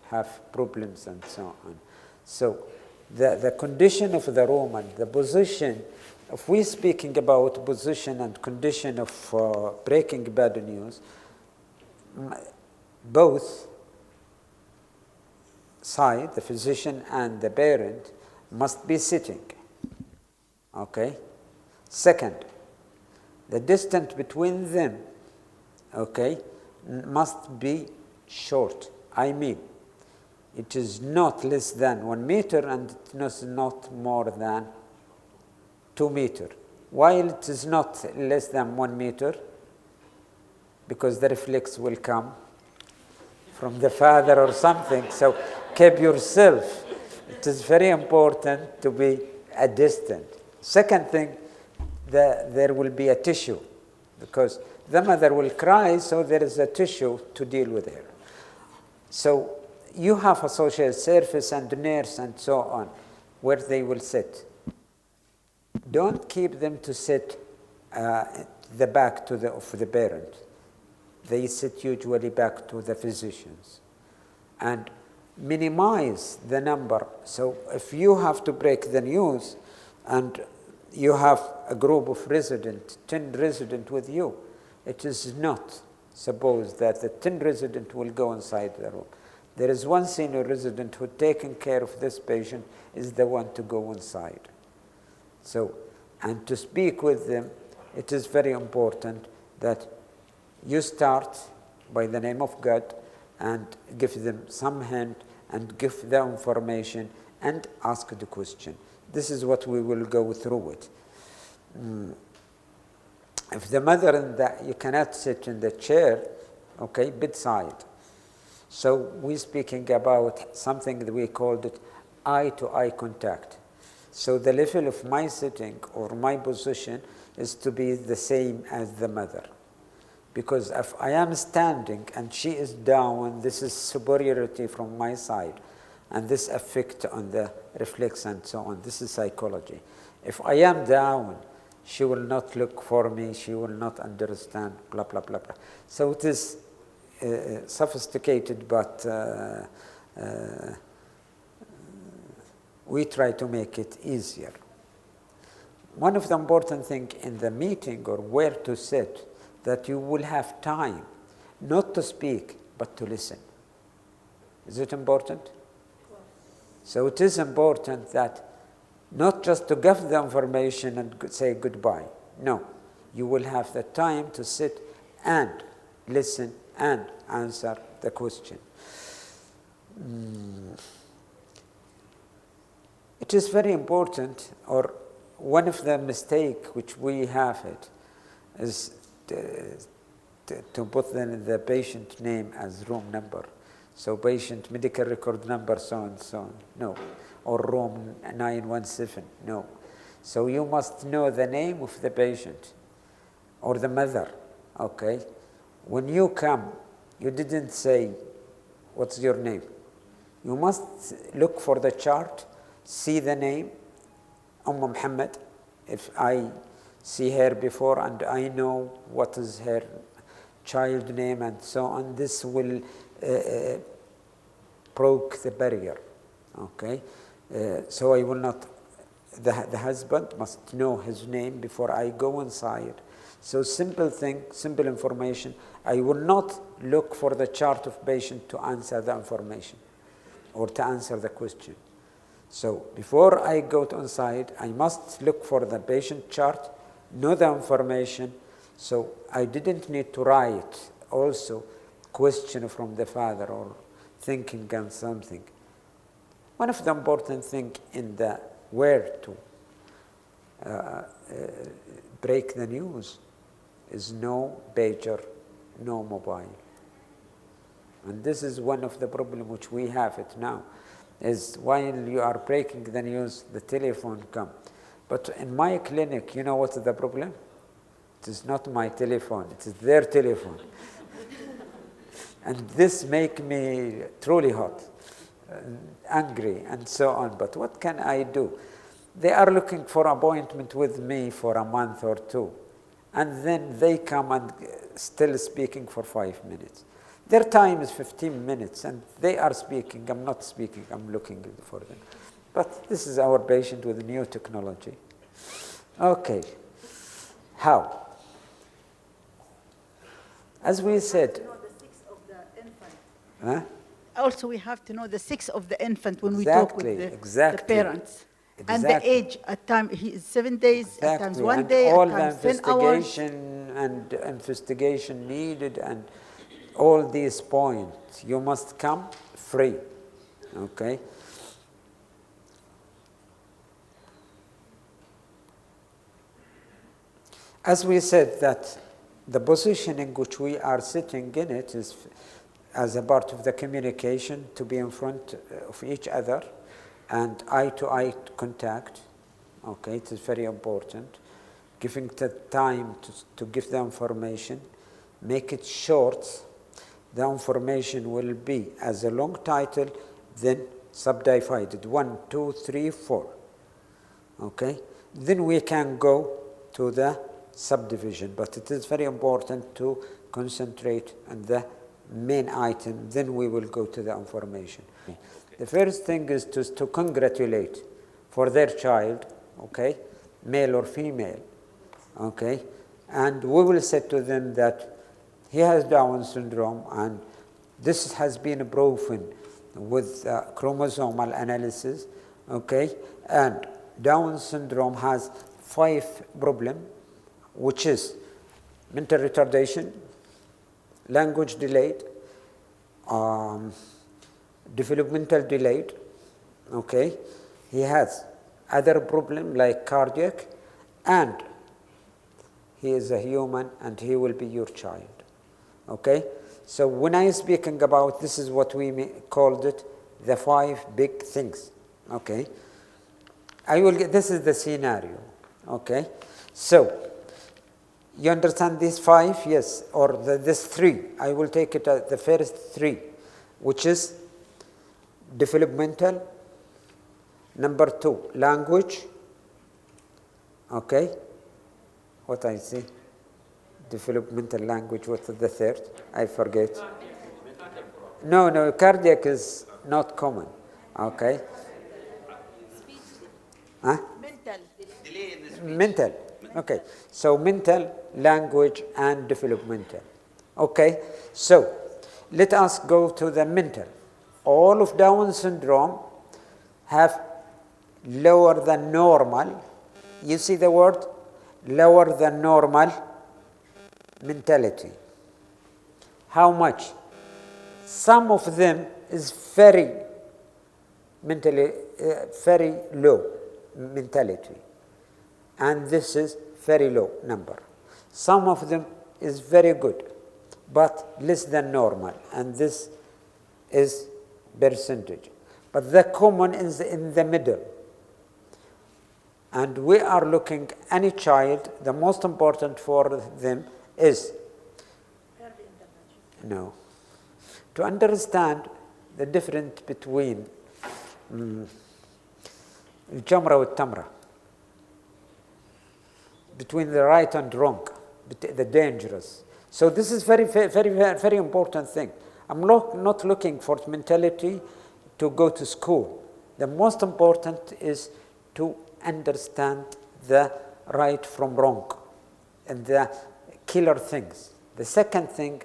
have problems and so on. So the condition of the room and the position, if we're speaking about position and condition of breaking bad news, both sides, the physician and the parent, must be sitting. Okay? Second, the distance between them, okay, must be short. I mean, it is not less than 1 meter and it is not more than 2 meters. While it is not less than 1 meter, because the reflex will come from the father or something. So keep yourself. It is very important to be a distant. Second thing, there will be a tissue, because the mother will cry, so there is a tissue to deal with her. So you have a social service and nurse and so on, where they will sit. Don't keep them to sit the back of the parent. They sit usually back to the physicians. And minimize the number. So if you have to break the news and you have a group of residents, 10 residents with you, it is not supposed that the 10 residents will go inside the room. There is one senior resident who taking care of this patient is the one to go inside. So, and to speak with them, it is very important that you start by the name of God and give them some hint and give the information and ask the question. This is what we will go through it. If the mother in that, you cannot sit in the chair, okay, bedside. So we're speaking about something that we called it eye-to-eye contact. So the level of my sitting or my position is to be the same as the mother. Because if I am standing and she is down, this is superiority from my side. And this affects on the reflex and so on. This is psychology. If I am down, she will not look for me, she will not understand, blah, blah, blah, blah. So it is sophisticated, but we try to make it easier. One of the important things in the meeting or where to sit, that you will have time not to speak, but to listen. Is it important? So it is important that not just to give the information and say goodbye. No, you will have the time to sit and listen and answer the question. It is very important, or one of the mistakes which we have it is to put the patient name as room number. So patient medical record number, so and so on. No. Or room 917. No. So you must know the name of the patient or the mother. Okay. When you come, you didn't say, what's your name? You must look for the chart, see the name, Muhammad. If I see her before and I know what is her child name and so on, this will broke the barrier. Okay. So I will not, the husband must know his name before I go inside. So simple thing, simple information. I will not look for the chart of patient to answer the information or to answer the question. So before I go to inside, I must look for the patient chart, know the information. So I didn't need to write also question from the father or thinking on something. One of the important things in the where to break the news is no pager, no mobile. And this is one of the problems which we have it now, is while you are breaking the news, the telephone comes. But in my clinic, you know what's the problem? It is not my telephone, it is their telephone. And this makes me truly hot, angry, and so on. But what can I do? They are looking for appointment with me for a month or two. And then they come and still speaking for 5 minutes. Their time is 15 minutes, and they are speaking. I'm not speaking, I'm looking for them. But this is our patient with new technology. Okay. How? As we said, huh? Also, we have to know the sex of the infant when we Exactly, talk with the exactly. parents. And the age, at times he is 7 days, at times Exactly. 1 And day, all at times 10 hours. the investigation needed, and all these points, you must come free. Okay. As we said, that the position in which we are sitting in it is as a part of the communication, to be in front of each other and eye-to-eye contact. Okay, it is very important. Giving the time to give the information, make it short. The information will be as a long title, then subdivided 1, 2, 3, 4. Okay, then we can go to the subdivision, but it is very important to concentrate on the main item, then we will go to the information. The first thing is to congratulate for their child, okay, male or female, okay, and we will say to them that he has Down syndrome, and this has been proven with chromosomal analysis, okay, and Down syndrome has 5 problems, which is mental retardation, language delayed, developmental delayed, Okay, he has other problem like cardiac, and he is a human and he will be your child. Okay, so when I speaking about, this is what we called it, the 5 big things. Okay, I will get, this is the scenario. Okay, so you understand these 5? Yes, or this 3. I will take it as the first 3, which is developmental. Number 2, language. Okay, what I see? Developmental language. What's the third? I forget. No, cardiac is not common. Okay. Huh? Mental. Okay. So mental, language, and developmental. Okay. So let us go to the mental. All of Down syndrome have lower than normal. You see the word? Lower than normal mentality. How much? Some of them is very mentally, very low mentality. And this is very low number. Some of them is very good, but less than normal. And this is percentage. But the common is in the middle. And we are looking any child, the most important for them is to understand the difference between الجمرة والتمرة, between the right and wrong, the dangerous. So this is very important thing. I'm not looking for mentality to go to school. The most important is to understand the right from wrong and the killer things. The second thing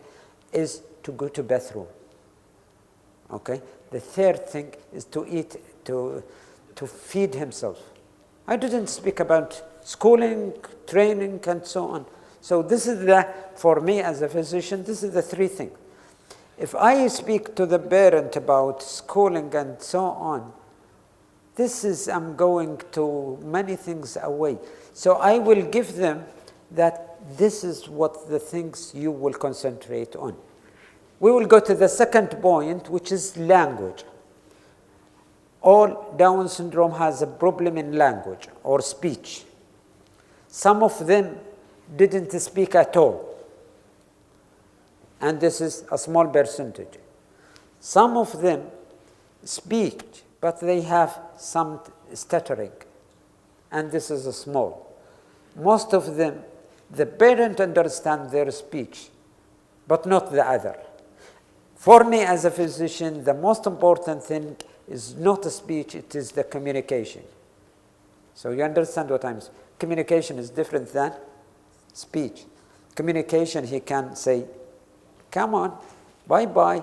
is to go to bathroom. Okay. The third thing is to eat, to feed himself. I didn't speak about schooling, training, and so on. So this is for me as a physician, this is the 3 things. If I speak to the parent about schooling and so on, I'm going to many things away. So I will give them that this is what the things you will concentrate on. We will go to the second point, which is language. All Down syndrome has a problem in language or speech. Some of them didn't speak at all. And this is a small percentage. Some of them speak, but they have some stuttering. And this is a small. Most of them, the parent understands their speech, but not the other. For me as a physician, the most important thing is not the speech, it is the communication. So you understand what I'm saying? Communication is different than speech. Communication, he can say, come on, bye-bye.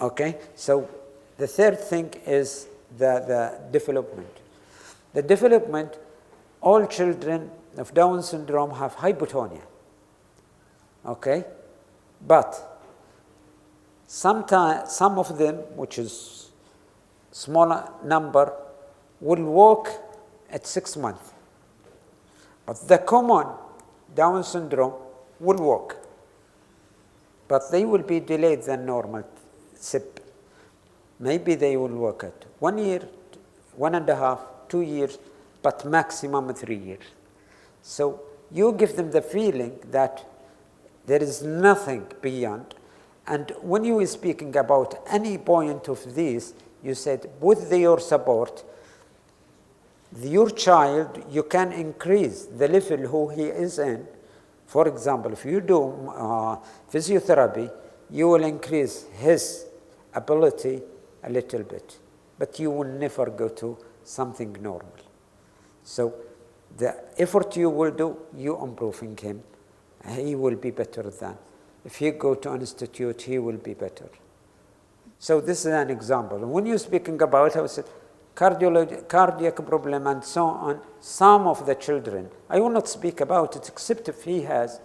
Okay, so the third thing is the development. The development, all children of Down syndrome have hypotonia. Okay, but sometimes some of them, which is smaller number, will walk at 6 months. But the common Down syndrome will walk, but they will be delayed than normal SIP. Maybe they will walk at 1 year, 1.5, 2 years, but maximum 3 years. So you give them the feeling that there is nothing beyond. And when you were speaking about any point of this, you said with your support, your child, you can increase the level who he is in. For example, if you do physiotherapy, you will increase his ability a little bit, but you will never go to something normal. So the effort you will do, you improving him, he will be better than. If he go to an institute, he will be better. So this is an example. When you're speaking about, I said, cardiac problem and so on, some of the children, I will not speak about it except if he has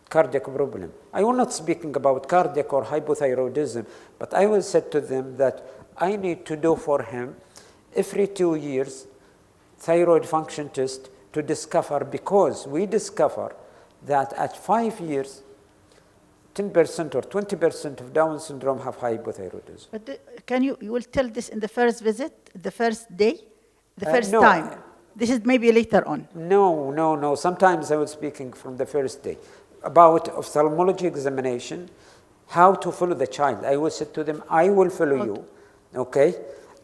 cardiac problem. I will not speaking about cardiac or hypothyroidism, but I will say to them that I need to do for him every 2 years thyroid function test to discover, because we discover that at 5 years, 10% or 20% of Down syndrome have hypothyroidism. But you will tell this in the first visit, the first day, the first no. time? This is maybe later on. No. Sometimes I was speaking from the first day about ophthalmology examination, how to follow the child. I will say to them, I will follow you, okay?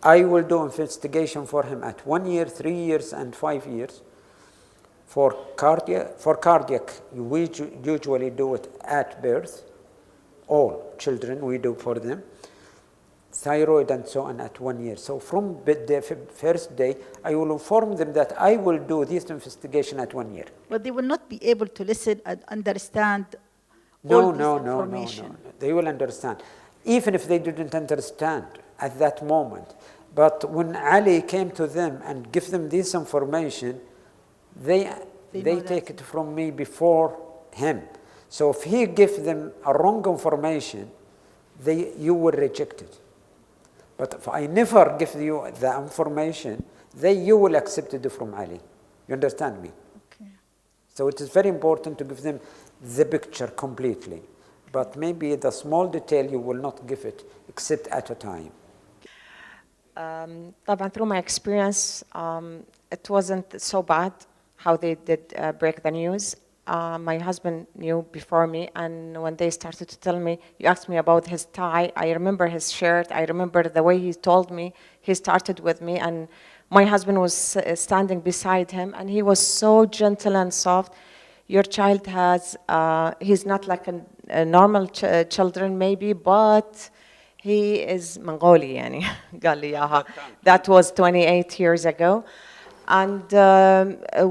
I will do investigation for him at 1 year, 3 years, and 5 years. For cardiac, we usually do it at birth. All children, we do for them. Thyroid and so on at 1 year. So from the first day, I will inform them that I will do this investigation at 1 year. But they will not be able to listen and understand all this information. No. They will understand. Even if they didn't understand at that moment. But when Ali came to them and give them this information, they take it from me before him. So if he gives them a wrong information, you will reject it. But if I never give you the information, you will accept it from Ali. You understand me? Okay. So it is very important to give them the picture completely. But maybe the small detail you will not give it, except at a time. طبعا through my experience, it wasn't so bad how they did break the news. My husband knew before me, and when they started to tell me, you asked me about his tie, I remember his shirt, I remember the way he told me. He started with me, and my husband was standing beside him, and he was so gentle and soft. Your child has, he's not like a normal children maybe, but he is Mongoli, yani. قال لي إياها. That was 28 years ago. And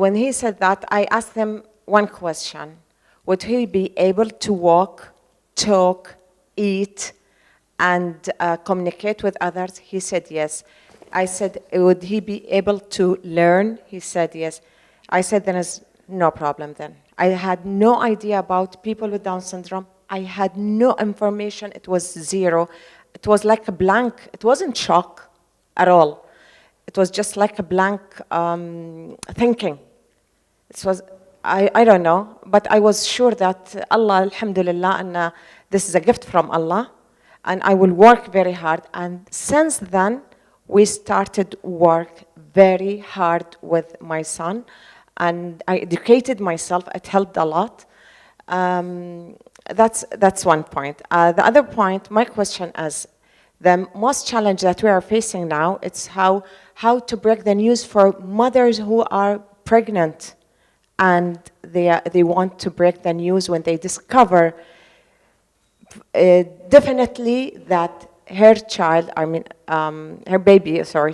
when he said that, I asked him one question. Would he be able to walk, talk, eat, and communicate with others? He said yes. I said, would he be able to learn? He said yes. I said, then is no problem then. I had no idea about people with Down syndrome. I had no information. It was zero. It was like a blank. It wasn't shock at all. It was just like a blank thinking. It was, I don't know, but I was sure that Allah, alhamdulillah, and this is a gift from Allah, and I will work very hard. And since then, we started work very hard with my son, and I educated myself. It helped a lot. That's one point. The other point, my question is, the most challenge that we are facing now, it's how to break the news for mothers who are pregnant, and they want to break the news when they discover definitely that her child, I mean her baby, sorry,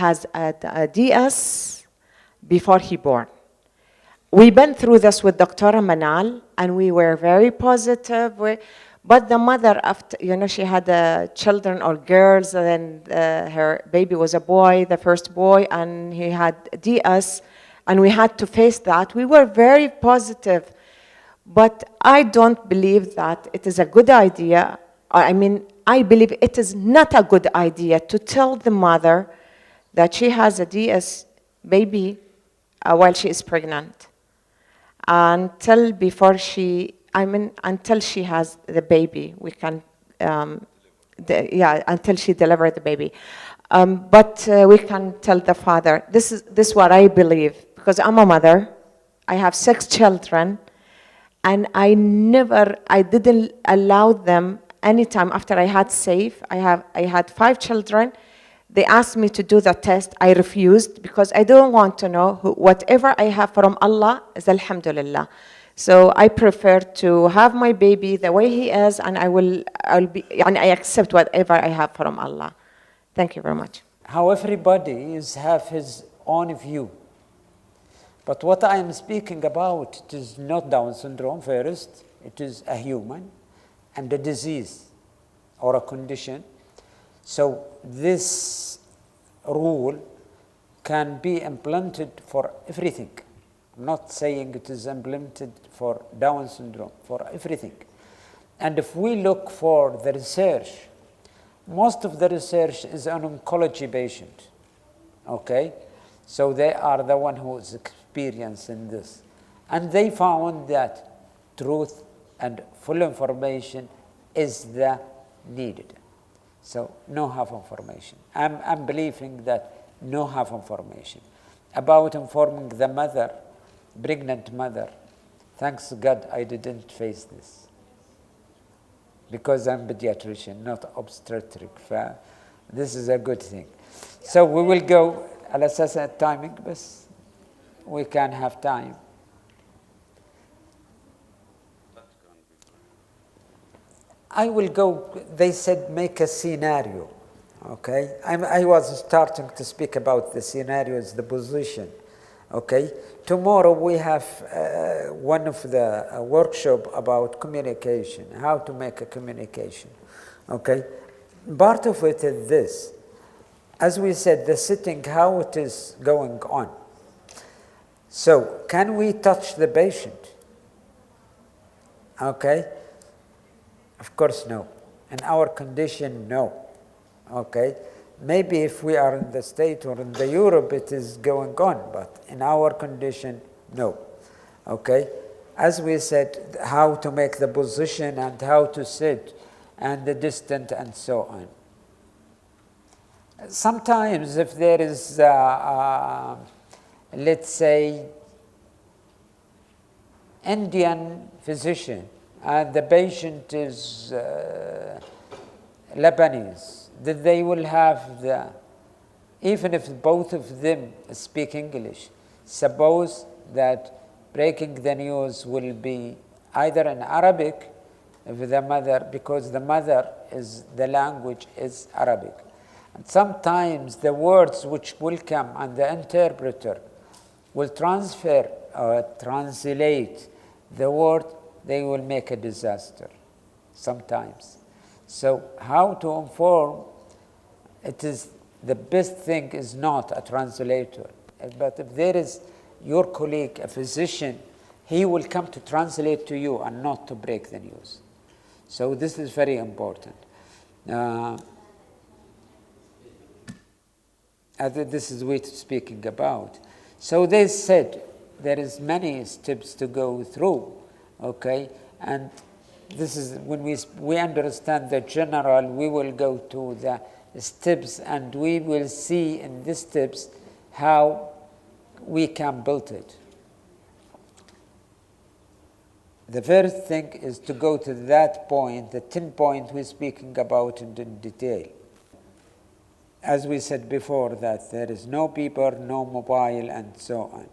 has a DS before he born. We've been through this with Dr. Manal, and we were very positive. But the mother, after, she had children or girls, and then her baby was a boy, the first boy, and he had DS, and we had to face that. We were very positive, but I don't believe that it is a good idea. I mean, I believe it is not a good idea to tell the mother that she has a DS baby while she is pregnant. Until she has the baby, we can, until she delivers the baby. But we can tell the father, this is what I believe, because I'm a mother, I have 6 children, and I didn't allow them anytime after I had safe. I had 5 children. They asked me to do the test. I refused because I don't want to know whatever I have from Allah is alhamdulillah. So I prefer to have my baby the way he is, and I accept whatever I have from Allah. Thank you very much. How everybody have his own view. But what I am speaking about, it is not Down syndrome first. It is a human and a disease or a condition. So this rule can be implemented for everything. I'm not saying it is implemented for Down syndrome, for everything. And if we look for the research Most of the research is on oncology patient, okay? So they are the one who is experiencing this. And they found that truth and full information is the needed. So no half information. I'm believing that no half information. About informing the mother, pregnant mother, thanks God I didn't face this. Because I'm pediatrician, not obstetric. This is a good thing. So we will go, على أساس timing, بس we can have time. I will go, they said make a scenario, okay? I was starting to speak about the scenarios, the position, okay? Tomorrow we have one of the workshop about communication, how to make a communication, okay? Part of it is this. As we said, the sitting, how it is going on. So, can we touch the patient? Okay? Of course, no. In our condition, no. Okay? Maybe if we are in the States or in the Europe, it is going on, but in our condition, no. Okay? As we said, how to make the position and how to sit and the distance and so on. Sometimes if there is, let's say, Indian physician and the patient is Lebanese, then they will have the, even if both of them speak English, suppose that breaking the news will be either in Arabic with the mother, because the mother is, the language is Arabic. And sometimes the words which will come and the interpreter will transfer or translate the word, they will make a disaster sometimes. So how to inform, it is the best thing is not a translator. But if there is your colleague, a physician, he will come to translate to you and not to break the news. So this is very important. This is what we're speaking about. So they said there is many steps to go through, okay? And this is when we understand the general, we will go to the steps and we will see in these steps how we can build it. The first thing is to go to that point, the 10 point we're speaking about in detail. As we said before, that there is no paper, no mobile, and so on.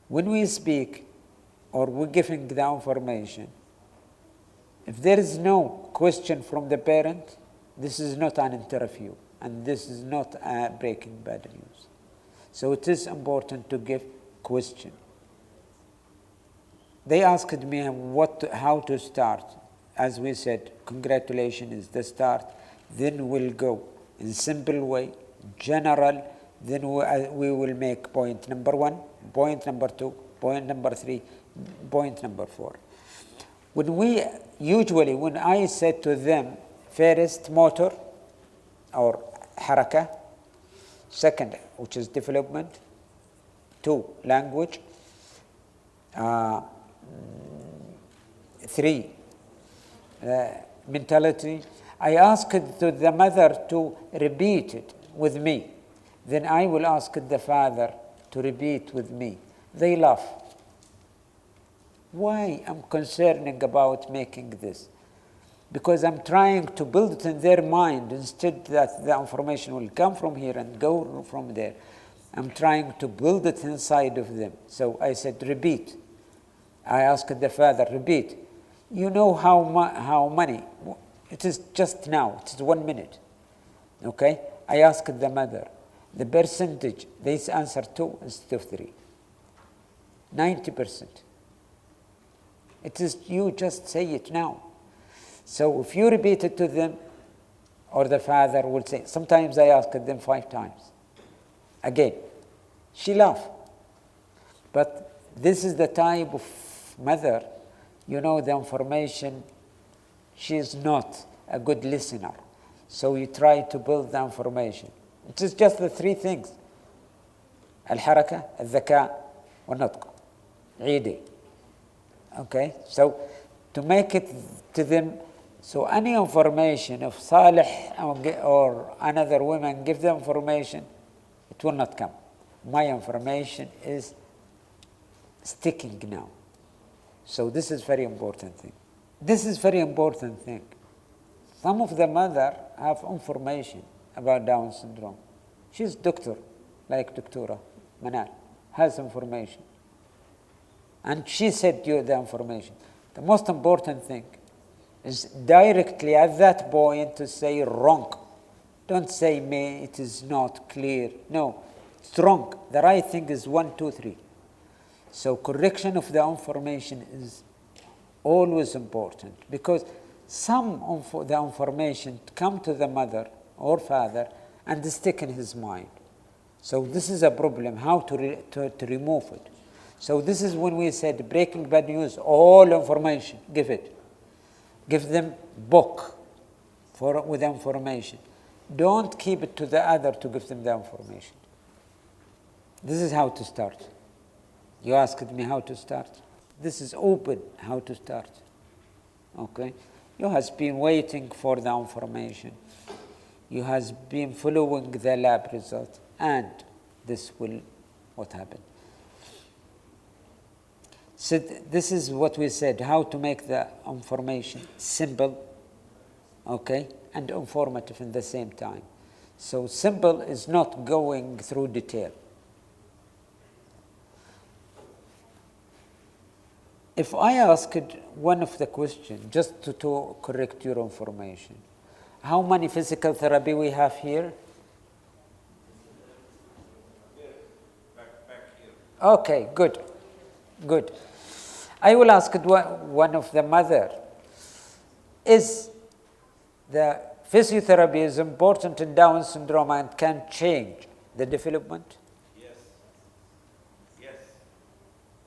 When we speak or we're giving the information, if there is no question from the parent, this is not an interview, and this is not breaking bad news. So it is important to give question. They asked me how to start. As we said, congratulations is the start. Then we'll go in simple way, general, then we will make point number 1, point number 2, point number 3, point number 4. When I said to them, first motor or haraka, second, which is development, 2, language, 3, mentality, I asked the mother to repeat it with me. Then I will ask the father to repeat with me. They laugh. Why I'm concerning about making this? Because I'm trying to build it in their mind instead that the information will come from here and go from there. I'm trying to build it inside of them. So I said, repeat. I asked the father, repeat. You know how many? It is just now, it is 1 minute. Okay? I asked the mother, the percentage, they answer 2 instead of 3. 90%. It is, you just say it now. So if you repeat it to them, or the father will say, sometimes I ask them 5 times. Again, she laughed. But this is the type of mother, you know, the information, she is not a good listener. So you try to build the information. It is just the three things. الحركة, الذكاء, والنطق. عيدي. Okay, so to make it to them, so any information of Salih or another woman give them information, it will not come. My information is sticking now. So this is very important thing. This is very important thing. Some of the mother have information about Down syndrome. She's doctor, like Doctora Manal, has information. And she said you the information. The most important thing is directly at that point to say wrong. Don't say me, it is not clear. No, it's wrong. The right thing is 1, 2, 3. So correction of the information is always important, because some of the information come to the mother or father and stick in his mind. So this is a problem, how to remove it. So this is when we said breaking bad news, all information, give it. Give them book with information. Don't keep it to the other to give them the information. This is how to start. You asked me how to start. This is open how to start. Okay? You has been waiting for the information. You has been following the lab result, and this will what happened. So this is what we said, how to make the information simple, okay, and informative in the same time. So simple is not going through detail. If I asked one of the questions, just to correct your information, how many physical therapy we have here? Okay, good, good. I will ask one of the mother, is the physiotherapy is important in Down syndrome and can change the development? Yes. Yes.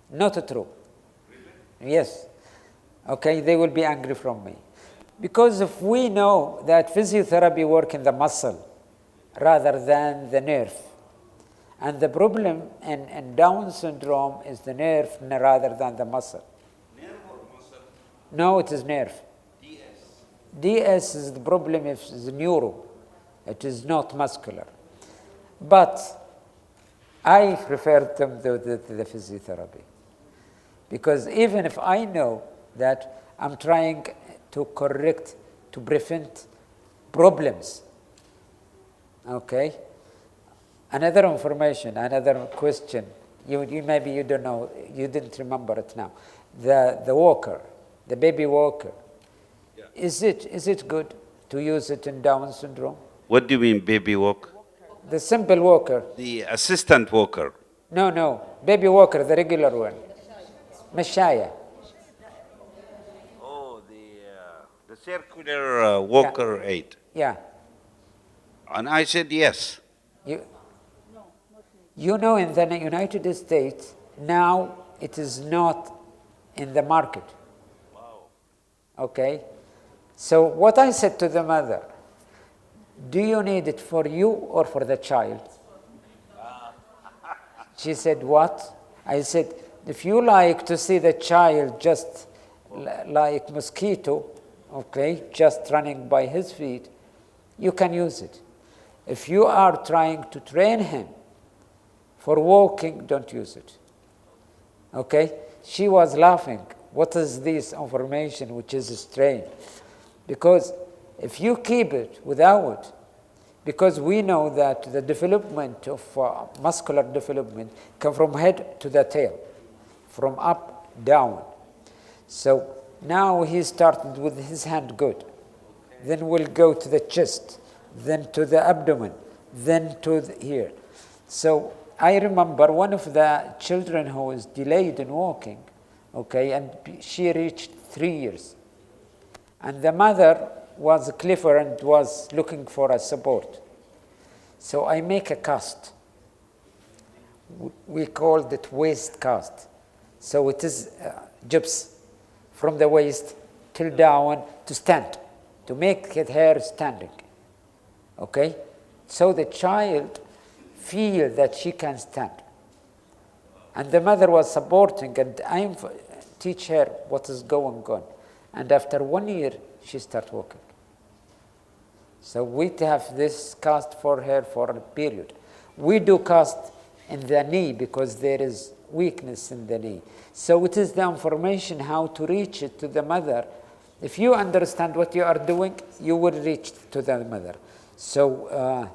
Not true. Yes. Okay, they will be angry from me. Because if we know that physiotherapy works in the muscle rather than the nerve, and the problem in Down syndrome is the nerve rather than the muscle. Nerve or muscle? No, it is nerve. DS. DS is the problem, is neuro. It is not muscular. But I prefer them to the physiotherapy. Because even if I know that I'm trying to correct, to prevent problems, okay? Another information, another question, you maybe you don't know, you didn't remember it now. The walker, the baby walker, yeah. Is it good to use it in Down syndrome? What do you mean baby walk? The simple walker. The assistant walker. No, baby walker, the regular one. Mashaya. Oh, the circular walker aid. Yeah. And I said yes. You know, in the United States, now it is not in the market. Wow. Okay? So what I said to the mother, do you need it for you or for the child? She said, what? I said, if you like to see the child just like mosquito, okay, just running by his feet, you can use it. If you are trying to train him for walking, don't use it. Okay? She was laughing. What is this information which is strange? Because if you keep it without, because we know that the development of muscular development come from head to the tail, from up down. So now he started with his hand good. Then we'll go to the chest, then to the abdomen, then to here. So I remember one of the children who was delayed in walking, okay, and she reached 3 years. And the mother was clever and was looking for a support. So I make a cast. We called it waist cast. So it is gyps from the waist till down to stand. to make her standing, okay? So the child feel that she can stand. And the mother was supporting, and I teach her what is going on. And after 1 year, she start walking. So we have this cast for her for a period. We do cast in the knee because there is weakness in the knee. So it is the information how to reach it to the mother. If you understand what you are doing, you will reach to the mother. So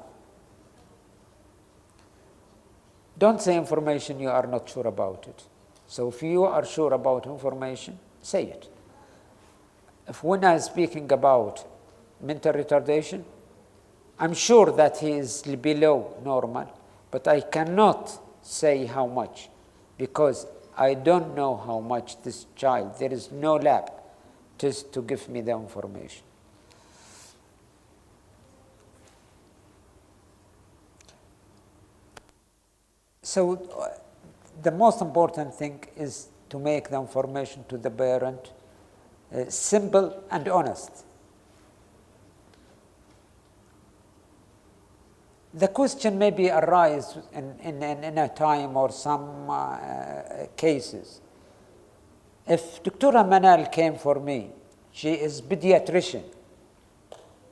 don't say information you are not sure about it. So if you are sure about information, say it. If when I'm speaking about mental retardation, I'm sure that he is below normal, but I cannot say how much because I don't know how much this child, there is no lab test to give me the information. So the most important thing is to make the information to the parent simple and honest. The question maybe arise in a time or some cases. If Dr. Manal came for me, she is pediatrician,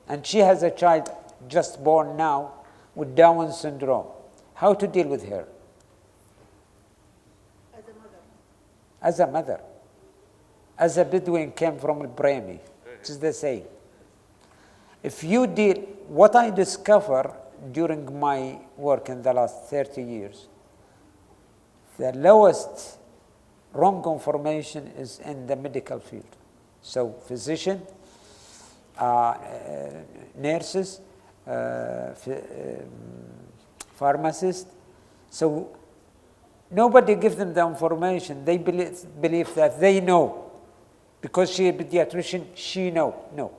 and she has a child just born now with Down syndrome. How to deal with her? As a mother. As a Bedouin came from Brahmi, it is the same. If you deal, what I discover during my work in the last 30 years, the lowest wrong information is in the medical field. So physician, nurses, pharmacists. So nobody gives them the information. They believe that they know. Because she is a pediatrician, she know. No.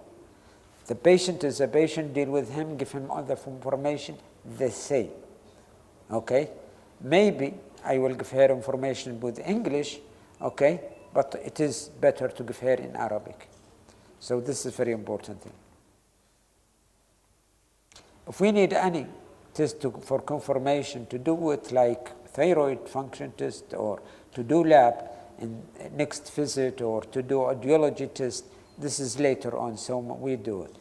The patient is a patient, deal with him, give him all the information, the same. Okay? Maybe I will give her information with English, okay? But it is better to give her in Arabic. So this is a very important thing. If we need any test for confirmation to do it like thyroid function test or to do lab in next visit or to do audiology test, this is later on, so we do it.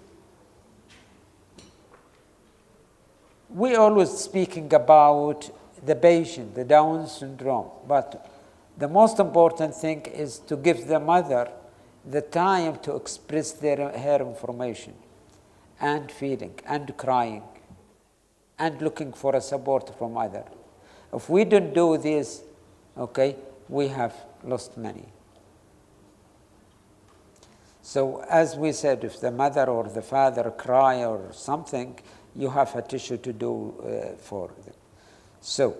We always speaking about the patient, the Down syndrome, but the most important thing is to give the mother the time to express her information and feeling and crying and looking for a support from other. If we don't do this, okay, we have lost many. So as we said, if the mother or the father cry or something, you have a tissue to do for them. So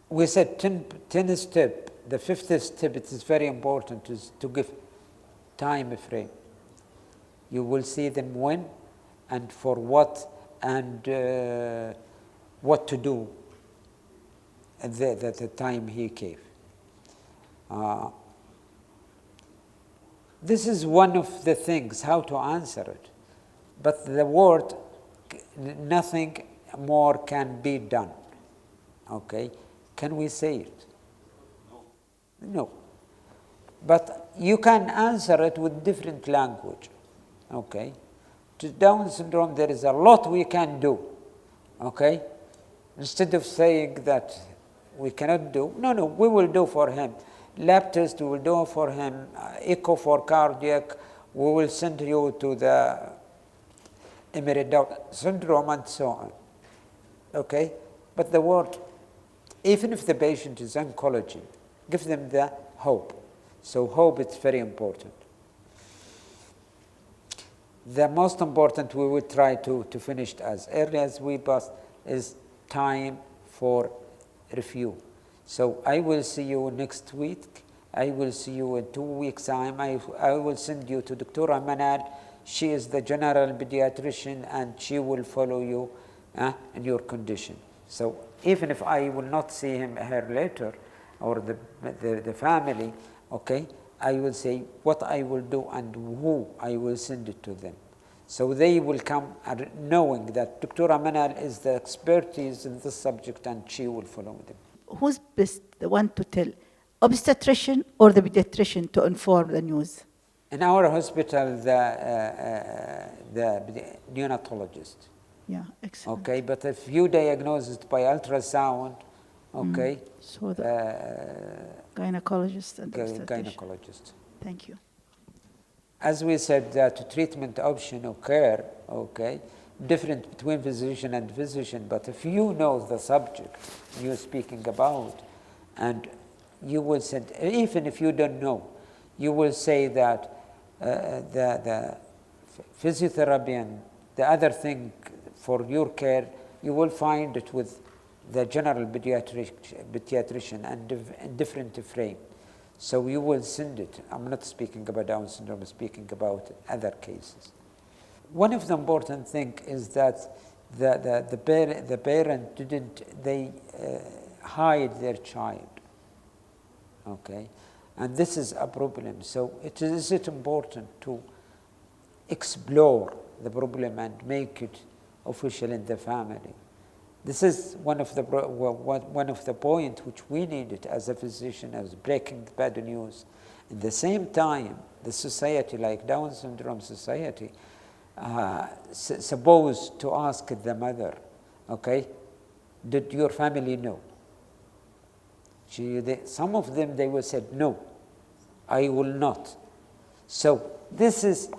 we said 10 step. The 5th step, it is very important, is to give time frame. You will see them when and for what and what to do at the time he gave. This is one of the things, how to answer it. But the word, nothing more can be done. Okay? Can we say it? No. But you can answer it with different language. Okay? To Down syndrome, there is a lot we can do. Okay? Instead of saying that we cannot do, no, we will do for him. Lab test, we will do for him. Echo for cardiac, we will send you to the Emirates Down syndrome and so on. Okay? But the word, even if the patient is oncology, give them the hope. So hope is very important. The most important, we will try to finish as early as we possible, is time for review. So I will see you next week. I will see you in 2 weeks' time. I will send you to Dr. Manal. She is the general pediatrician, and she will follow you in your condition. So even if I will not see her later, or the family, okay, I will say what I will do and who I will send it to them. So they will come knowing that Dr. Manal is the expertise in this subject and she will follow them. Who's best, the one to tell, obstetrician or the pediatrician to inform the news? In our hospital, the neonatologist. Yeah, excellent. Okay, but if you diagnose it by ultrasound, okay. So the gynecologist and obstetrician. Gynecologist. Thank you. As we said, that treatment option or care, okay, different between physician and physician, but if you know the subject you're speaking about, and you will send, even if you don't know, you will say that the physiotherapy and the other thing for your care, you will find it with the general pediatrician and in different frame. So you will send it. I'm not speaking about Down syndrome, I'm speaking about other cases. One of the important things is that the parent didn't, they hide their child, okay? And this is a problem. So it is important to explore the problem and make it official in the family. This is one of the points which we needed as a physician, as breaking bad news. At the same time, the society, like Down syndrome society, supposed to ask the mother, okay, did your family know? Some of them, they will say, no, I will not. So this is,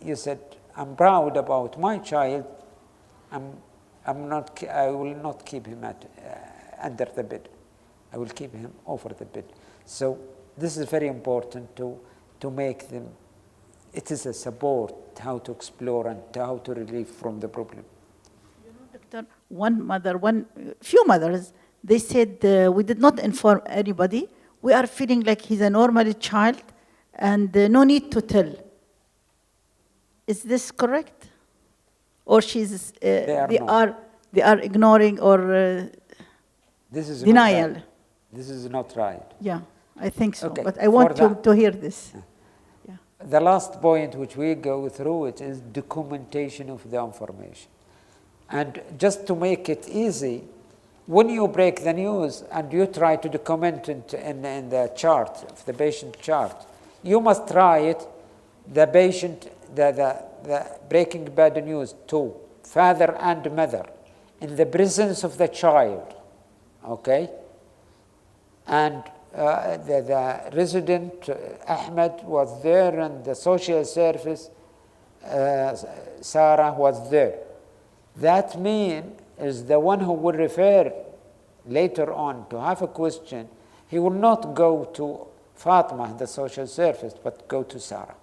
you said, I'm proud about my child. I will not keep him under the bed. I will keep him over the bed. So this is very important to make them, it is a support how to explore and how to relieve from the problem. You know, Doctor, few mothers, they said, we did not inform anybody. We are feeling like he's a normal child and no need to tell. Is this correct? Or she's, they are ignoring or this is denial? This is not right. Yeah, I think so. Okay, but I want to hear this. Yeah. The last point which we go through it is documentation of the information. And just to make it easy, when you break the news and you try to document it in the chart, of the patient chart, you must try it, the patient, the breaking bad news to father and mother in the presence of the child, okay? And the resident, Ahmed, was there, and the social service, Sarah, was there. That means is the one who will refer later on to have a question, he will not go to Fatima, the social service, but go to Sarah.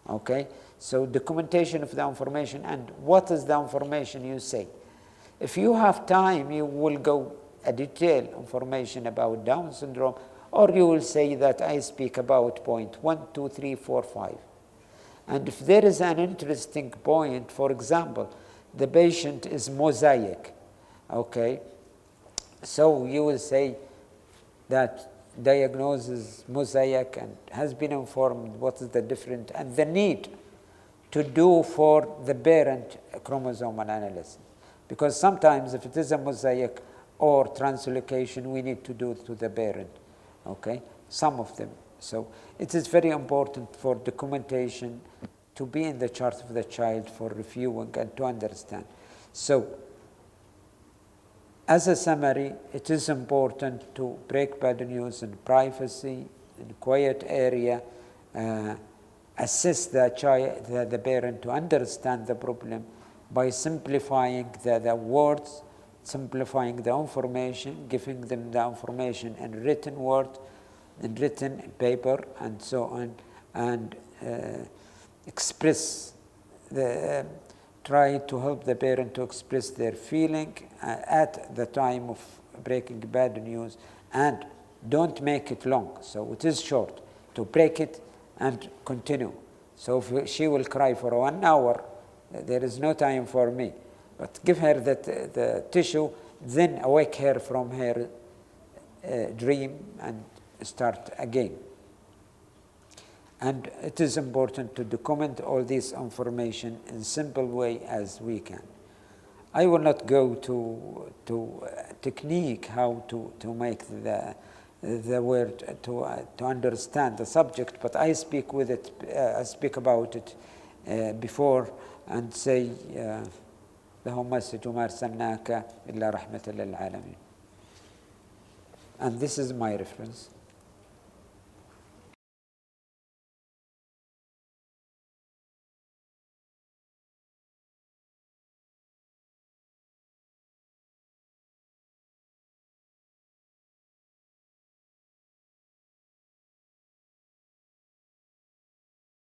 Okay? So documentation of the information, and what is the information you say. If you have time, you will go a detailed information about Down syndrome, or you will say that I speak about point 1, 2, 3, 4, 5. And if there is an interesting point, for example, the patient is mosaic, okay? So you will say that diagnosis mosaic and has been informed what is the difference and the need to do for the parent chromosomal analysis. Because sometimes if it is a mosaic or translocation, we need to do it to the parent, okay? Some of them. So it is very important for documentation to be in the chart of the child for reviewing and to understand. So as a summary, it is important to break bad news in privacy, in a quiet area, assist the child, the parent to understand the problem by simplifying the words, simplifying the information, giving them the information in written word, in written paper, and so on, and express try to help the parent to express their feeling at the time of breaking bad news, and don't make it long. So it is short to break it and continue. So if she will cry for 1 hour, there is no time for me. But give her the tissue, then awake her from her dream and start again. And it is important to document all this information in simple way as we can. I will not go to technique how to make the word to understand the subject, but I speak with it. I speak about it before and say, "Lahum masjidu ma arsalnaka illa rahmatan lil alamin." And this is my reference.